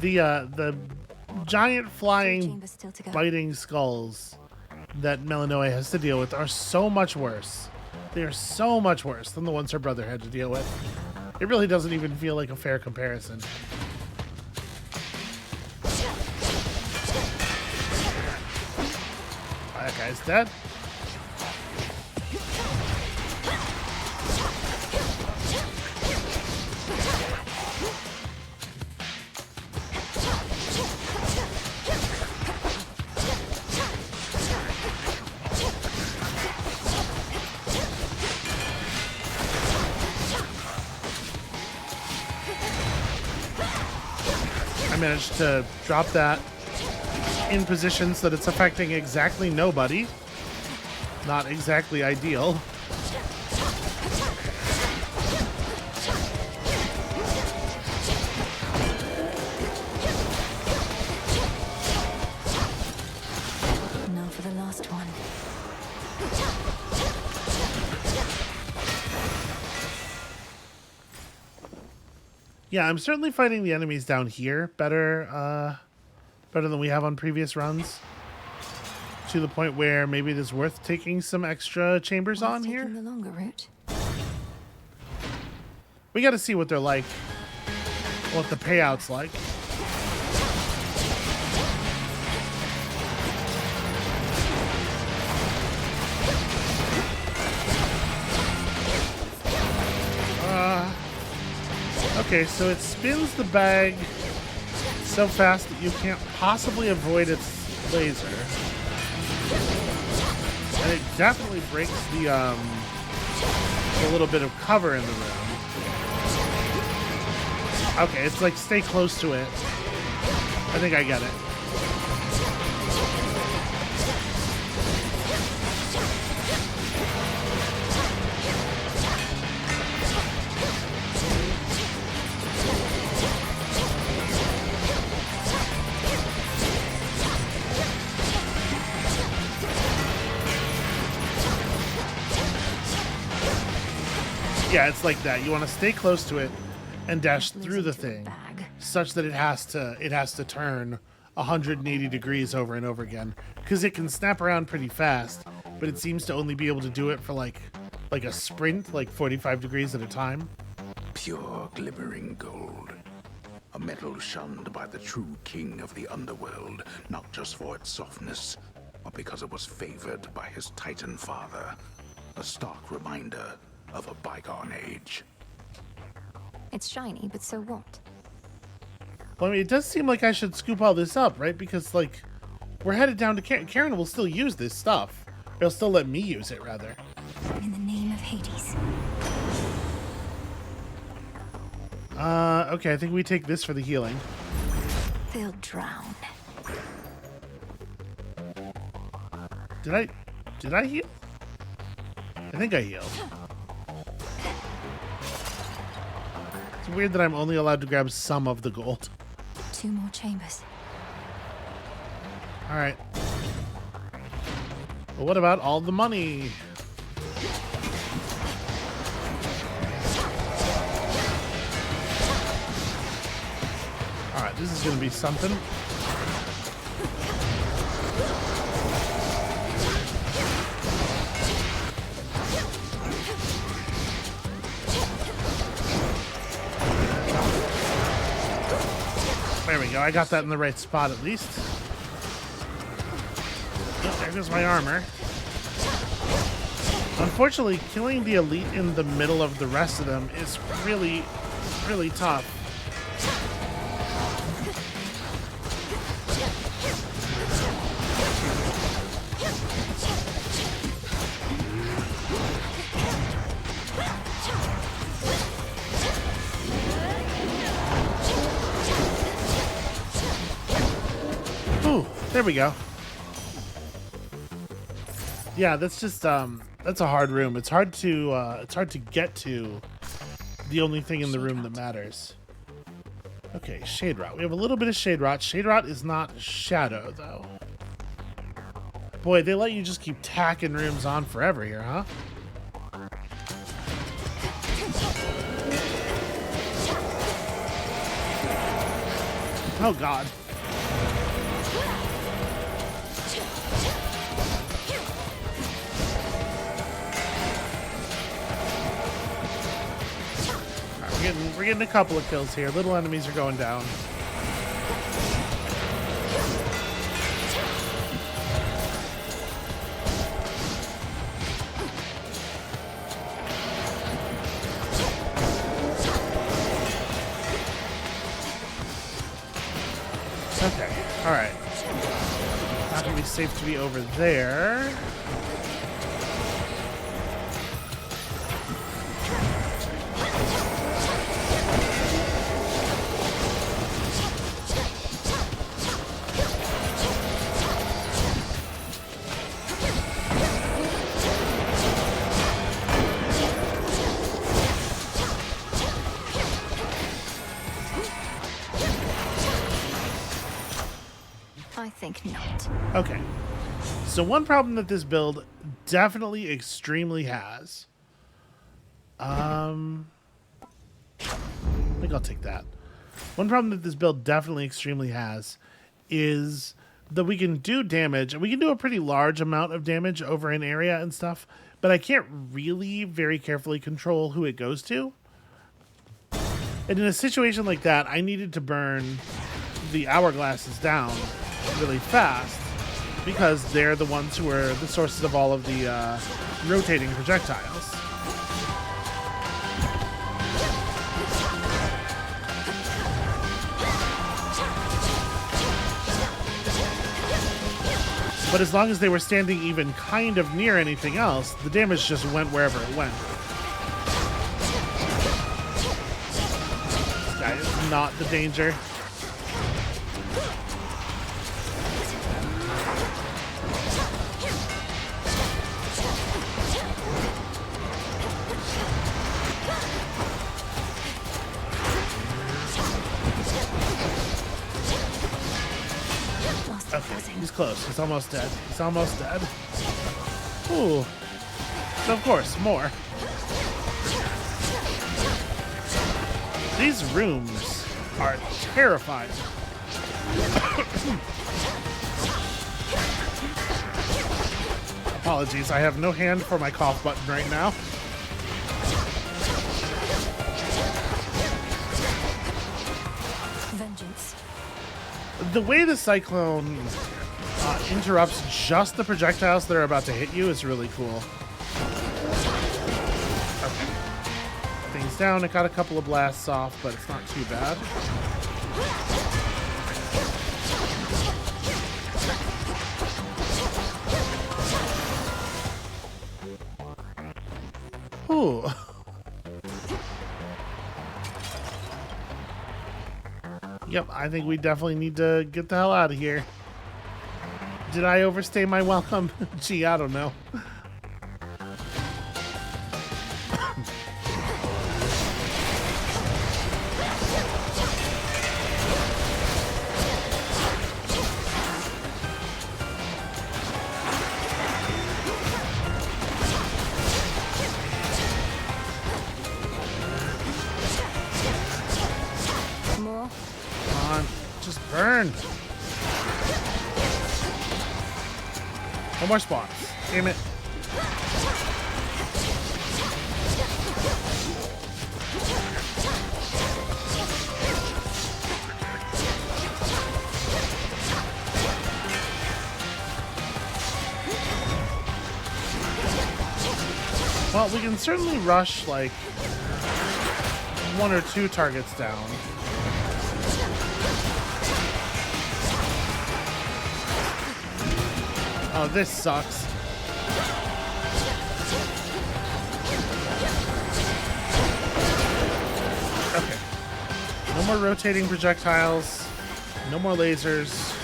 The giant flying chambers still to go. biting skulls that Melanoe has to deal with are so much worse. They are so much worse than the ones her brother had to deal with. It really doesn't even feel like a fair comparison. That guy's dead. I managed to drop that in position so that it's affecting exactly nobody. Not exactly ideal. Now for the last one. Yeah, I'm certainly fighting the enemies down here better than we have on previous runs. To the point where maybe it is worth taking some extra chambers on here. Taking the longer route. We got to see what they're like, what the payout's like. Okay, so it spins the bag so fast that you can't possibly avoid its laser. And it definitely breaks the little bit of cover in the room. Okay, it's like stay close to it. I think I get it. Yeah, it's like that. You want to stay close to it and dash through the thing such that it has to turn 180 degrees over and over again, because it can snap around pretty fast, but it seems to only be able to do it for like a sprint, like 45 degrees at a time. Pure glimmering gold. A metal shunned by the true king of the Underworld, not just for its softness, but because it was favored by his Titan father. A stark reminder of a bygone age. It's shiny, but so what? Well, I mean, it does seem like I should scoop all this up, right? Because, like, we're headed down to Karen will still use this stuff. They'll still let me use it, rather. In the name of Hades. Okay, I think we take this for the healing. They'll drown. Did I heal? I think I healed. It's weird that I'm only allowed to grab some of the gold. 2 more chambers. All right. Well, what about all the money? All right, this is going to be something. There we go. I got that in the right spot at least. Oh, there goes my armor. Unfortunately, killing the elite in the middle of the rest of them is really, really tough. Ooh, there we go. Yeah, that's just that's a hard room. It's hard to get to the only thing in the room that matters. Okay, shade rot. We have a little bit of shade rot. Shade rot is not shadow though. Boy, they let you just keep tacking rooms on forever here, huh? Oh god. Alright, we're getting a couple of kills here. Little enemies are going down. Okay, alright. Not gonna be safe to be over there. I think not. Okay. So one problem that this build definitely extremely has. I think I'll take that. One problem that this build definitely extremely has is that we can do damage, and we can do a pretty large amount of damage over an area and stuff, but I can't really very carefully control who it goes to. And in a situation like that, I needed to burn the hourglasses down really fast because they're the ones who are the sources of all of the rotating projectiles. But as long as they were standing even kind of near anything else, the damage just went wherever it went. This guy is not the danger. Okay, he's close. He's almost dead. He's almost dead. Ooh. Of course, more. These rooms are terrifying. Apologies, I have no hand for my cough button right now. Vengeance. The way the Cyclone interrupts just the projectiles that are about to hit you is really cool. Okay. Things down. It got a couple of blasts off, but it's not too bad. Ooh. Yep, I think we definitely need to get the hell out of here. Did I overstay my welcome? Gee, I don't know. More? Come on, just burn. One more spawns. Damn it. Well, we can certainly rush like one or two targets down. Oh, this sucks. Okay. No more rotating projectiles. No more lasers.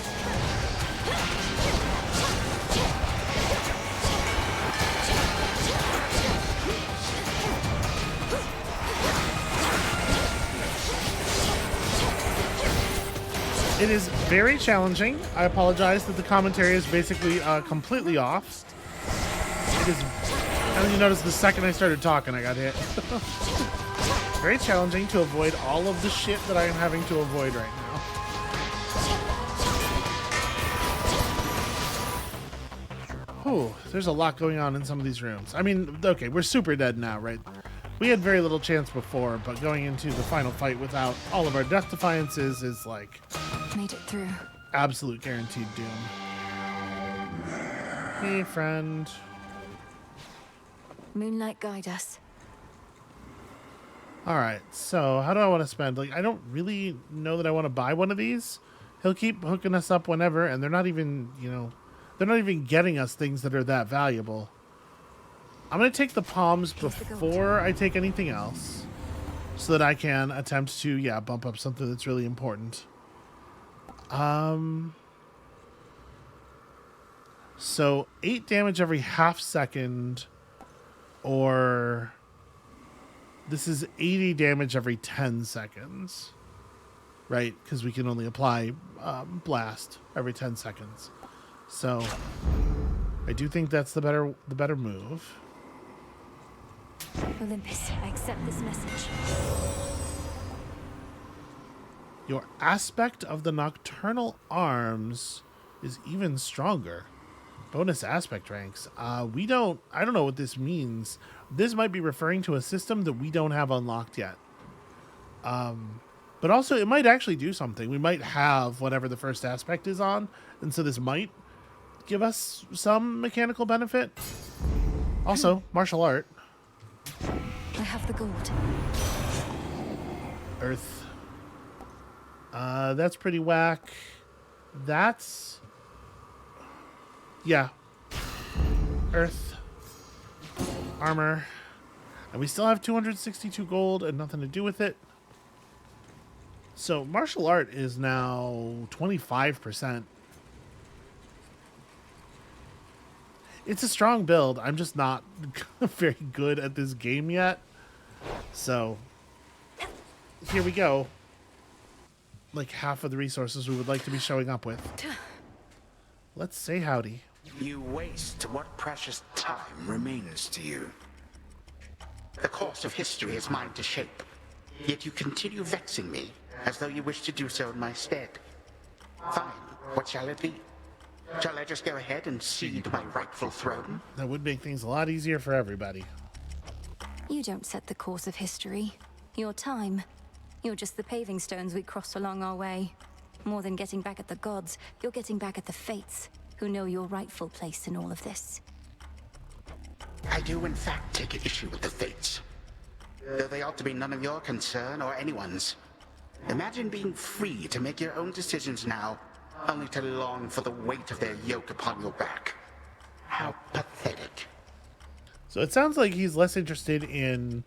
It is very challenging. I apologize that the commentary is basically completely off. It is, as you notice, the second I started talking, I got hit. Very challenging to avoid all of the shit that I am having to avoid right now. Whew, there's a lot going on in some of these rooms. I mean, okay, we're super dead now, right? We had very little chance before, but going into the final fight without all of our death defiances is like... Made it through. Absolute guaranteed doom. Hey, friend. Moonlight, guide us. Alright, so how do I want to spend? Like, I don't really know that I want to buy one of these. He'll keep hooking us up whenever, and they're not even, you know... They're not even getting us things that are that valuable. I'm going to take the palms before I take anything else, so that I can attempt to, yeah, bump up something that's really important. So 8 damage every half second, or this is 80 damage every 10 seconds, right? Because we can only apply blast every 10 seconds. So I do think that's the better move. Olympus, I accept this message. Your aspect of the nocturnal arms is even stronger. Bonus aspect ranks. I don't know what this means. This might be referring to a system that we don't have unlocked yet. But also it might actually do something. We might have whatever the first aspect is on, and so this might give us some mechanical benefit. Also, martial art. I have the gold. Earth. That's pretty whack. That's... Yeah. Earth. Armor. And we still have 262 gold and nothing to do with it. So martial art is now 25%. It's a strong build. I'm just not very good at this game yet. So here we go. Like half of the resources we would like to be showing up with. Let's say howdy. You waste what precious time remains to you. The course of history is mine to shape, yet you continue vexing me as though you wish to do so in my stead. Fine, what shall it be? Shall I just go ahead and cede my rightful throne? That would make things a lot easier for everybody. You don't set the course of history. Your time. You're just the paving stones we cross along our way. More than getting back at the gods, you're getting back at the fates, who know your rightful place in all of this. I do in fact take issue with the fates, though they ought to be none of your concern or anyone's. Imagine being free to make your own decisions now, only to long for the weight of their yoke upon your back. How pathetic. So it sounds like he's less interested in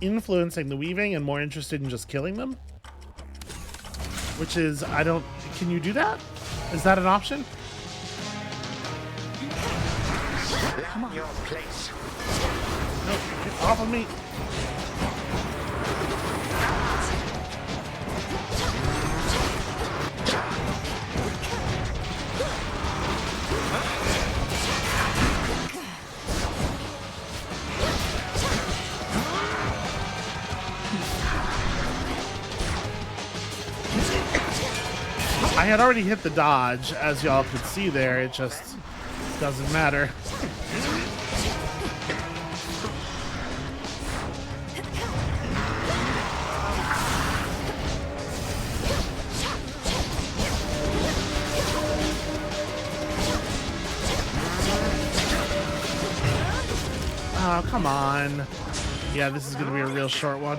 influencing the weaving and more interested in just killing them. Which is, can you do that? Is that an option? Come on. Your place. No, get off of me. I had already hit the dodge, as y'all could see there. It just doesn't matter. Oh, come on. Yeah, this is going to be a real short one.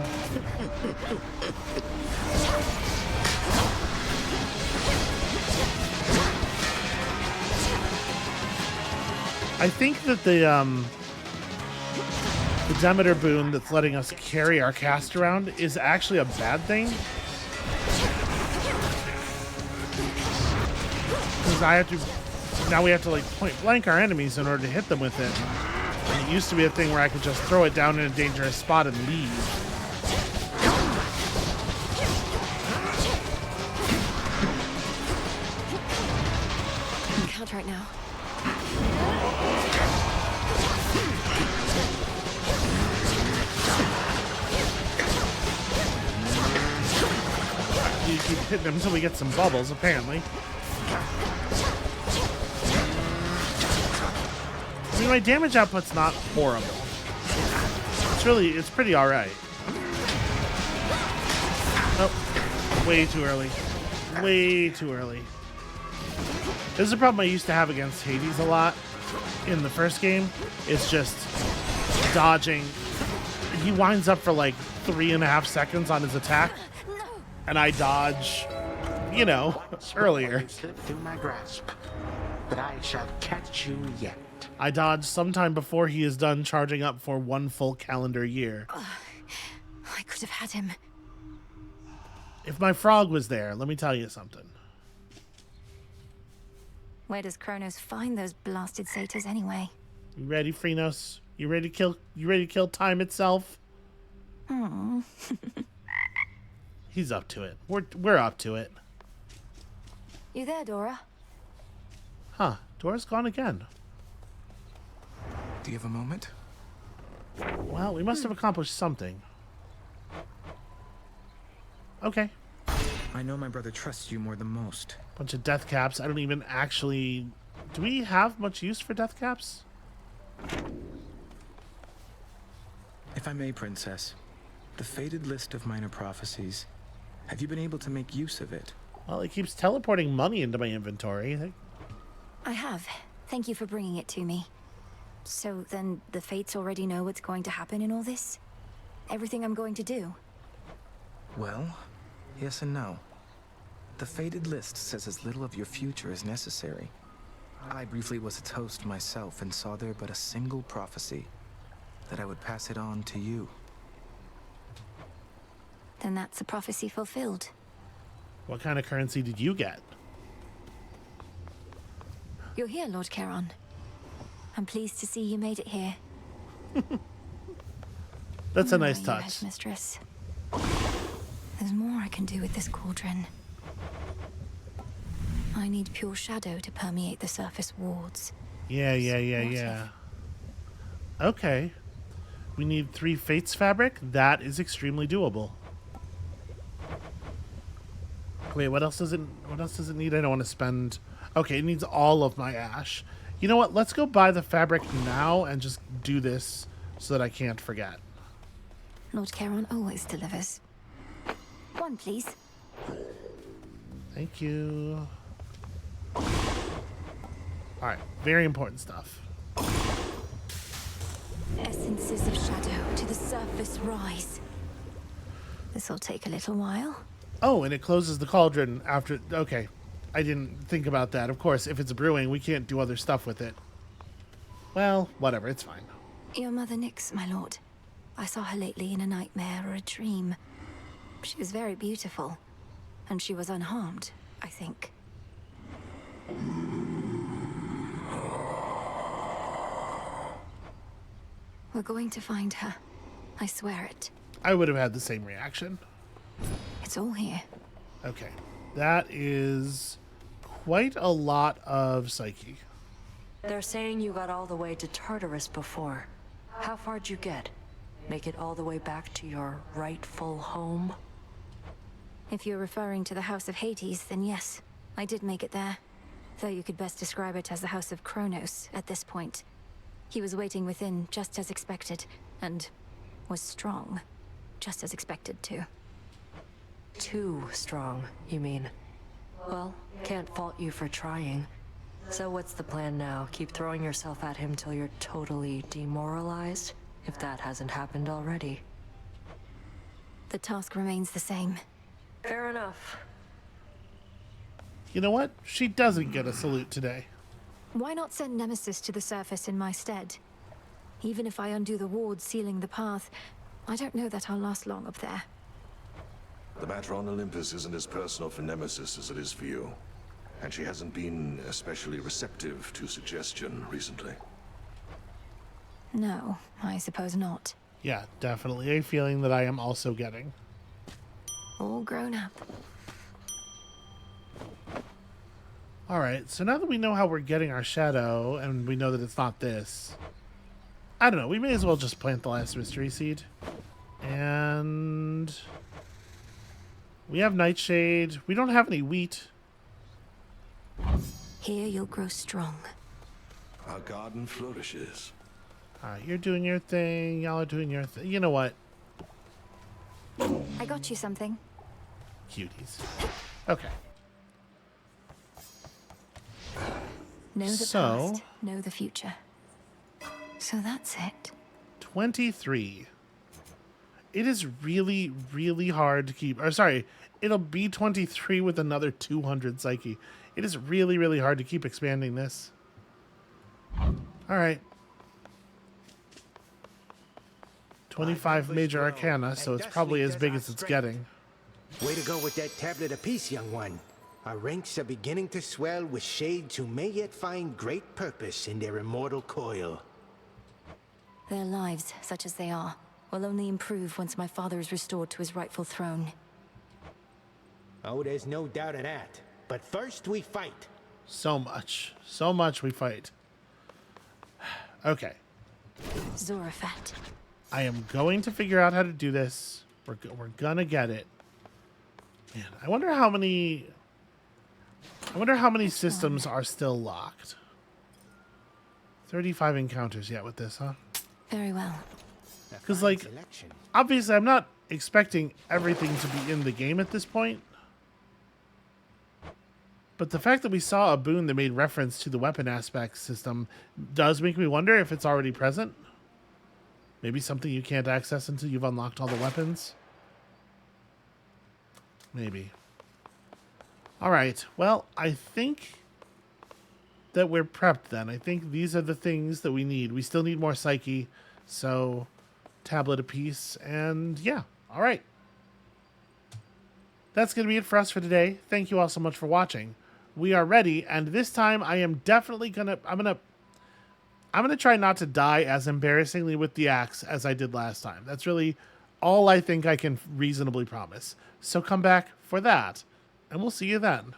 I think that the Demeter boon that's letting us carry our cast around is actually a bad thing. Because now we have to like point blank our enemies in order to hit them with it. And it used to be a thing where I could just throw it down in a dangerous spot and leave. Count right now. You keep hitting them until we get some bubbles, apparently. mean, my damage output's not horrible. It's pretty alright. Oh, way too early. Way too early. This is a problem I used to have against Hades a lot in the first game. It's just dodging. He winds up for like 3.5 seconds on his attack, and I dodge, you know, earlier. Slip through my grasp, but I shall catch you yet. I dodge sometime before he is done charging up for 1 full calendar year. I could have had him. If my frog was there, let me tell you something. Where does Chronos find those blasted satyrs anyway? You ready, Chronos? You ready to kill time itself? Hmm. He's up to it. We're up to it. You there, Dora? Huh. Dora's gone again. Do you have a moment? Well, we must have accomplished something. Okay. I know my brother trusts you more than most. Bunch of death caps. I don't even actually... Do we have much use for death caps? If I may, Princess, the fated list of minor prophecies, have you been able to make use of it? Well, it keeps teleporting money into my inventory. I have. Thank you for bringing it to me. So then the Fates already know what's going to happen in all this? Everything I'm going to do? Well, yes and no. The fated list says as little of your future as necessary. I briefly was its host myself and saw there but a single prophecy, that I would pass it on to you. Then that's a prophecy fulfilled. What kind of currency did you get? You're here, Lord Charon. I'm pleased to see you made it here. That's a nice My touch. Headmistress. There's more I can do with this cauldron. I need pure shadow to permeate the surface wards. Yeah. Okay. We need 3 Fates fabric. That is extremely doable. Wait, what else does it need? I don't want to spend... Okay, it needs all of my ash. You know what? Let's go buy the fabric now and just do this so that I can't forget. Lord Charon always delivers. 1, please. Thank you. Alright, very important stuff. Essences of shadow to the surface rise. This'll take a little while. Oh, and it closes the cauldron after... Okay, I didn't think about that. Of course, if it's brewing, we can't do other stuff with it. Well, whatever, it's fine. Your mother Nyx, my lord. I saw her lately in a nightmare or a dream. She was very beautiful, and she was unharmed, I think. We're going to find her. I swear it. I would have had the same reaction. It's all here. Okay. That is quite a lot of Psyche. They're saying you got all the way to Tartarus before. How far'd you get? Make it all the way back to your rightful home? If you're referring to the House of Hades, then yes, I did make it there. Though you could best describe it as the House of Chronos at this point. He was waiting within, just as expected, and was strong, just as expected too. Too strong, you mean? Well, can't fault you for trying. So what's the plan now? Keep throwing yourself at him till you're totally demoralized? If that hasn't happened already. The task remains the same. Fair enough. You know what? She doesn't get a salute today. Why not send Nemesis to the surface in my stead? Even if I undo the ward sealing the path, I don't know that I'll last long up there. The matter on Olympus isn't as personal for Nemesis as it is for you. And she hasn't been especially receptive to suggestion recently. No, I suppose not. Yeah, definitely a feeling that I am also getting. All grown up. Alright, so now that we know how we're getting our shadow, and we know that it's not this, I don't know, we may as well just plant the last mystery seed. And... we have Nightshade. We don't have any wheat. Here you'll grow strong. our garden flourishes. Alright, you're doing your thing. Y'all are doing your thing. You know what? I got you something. Cuties. Okay. Know the So- past, know the future. So that's it. 23. It is really, really hard to keep. Or sorry, it'll be 23 with another 200 psyche. It is really, really hard to keep expanding this. Alright. 25 major arcana, so it's probably as big as it's getting. Way to go with that tablet apiece, young one. Our ranks are beginning to swell with shades who may yet find great purpose in their immortal coil. Their lives, such as they are, will only improve once my father is restored to his rightful throne. Oh, there's no doubt of that. But first we fight. So much we fight. Okay. Zorafat. I am going to figure out how to do this. We're gonna get it. Man, I wonder how many systems are still locked. 35 encounters yet with this, huh? Very well. Because, like, obviously I'm not expecting everything to be in the game at this point. But the fact that we saw a boon that made reference to the weapon aspect system does make me wonder if it's already present. Maybe something you can't access until you've unlocked all the weapons. Maybe. Alright, well, I think that we're prepped then. I think these are the things that we need. We still need more psyche, so tablet apiece, and yeah, alright. That's going to be it for us for today. Thank you all so much for watching. We are ready, and this time I am definitely gonna... I'm gonna try not to die as embarrassingly with the axe as I did last time. That's really all I think I can reasonably promise. So come back for that, and we'll see you then.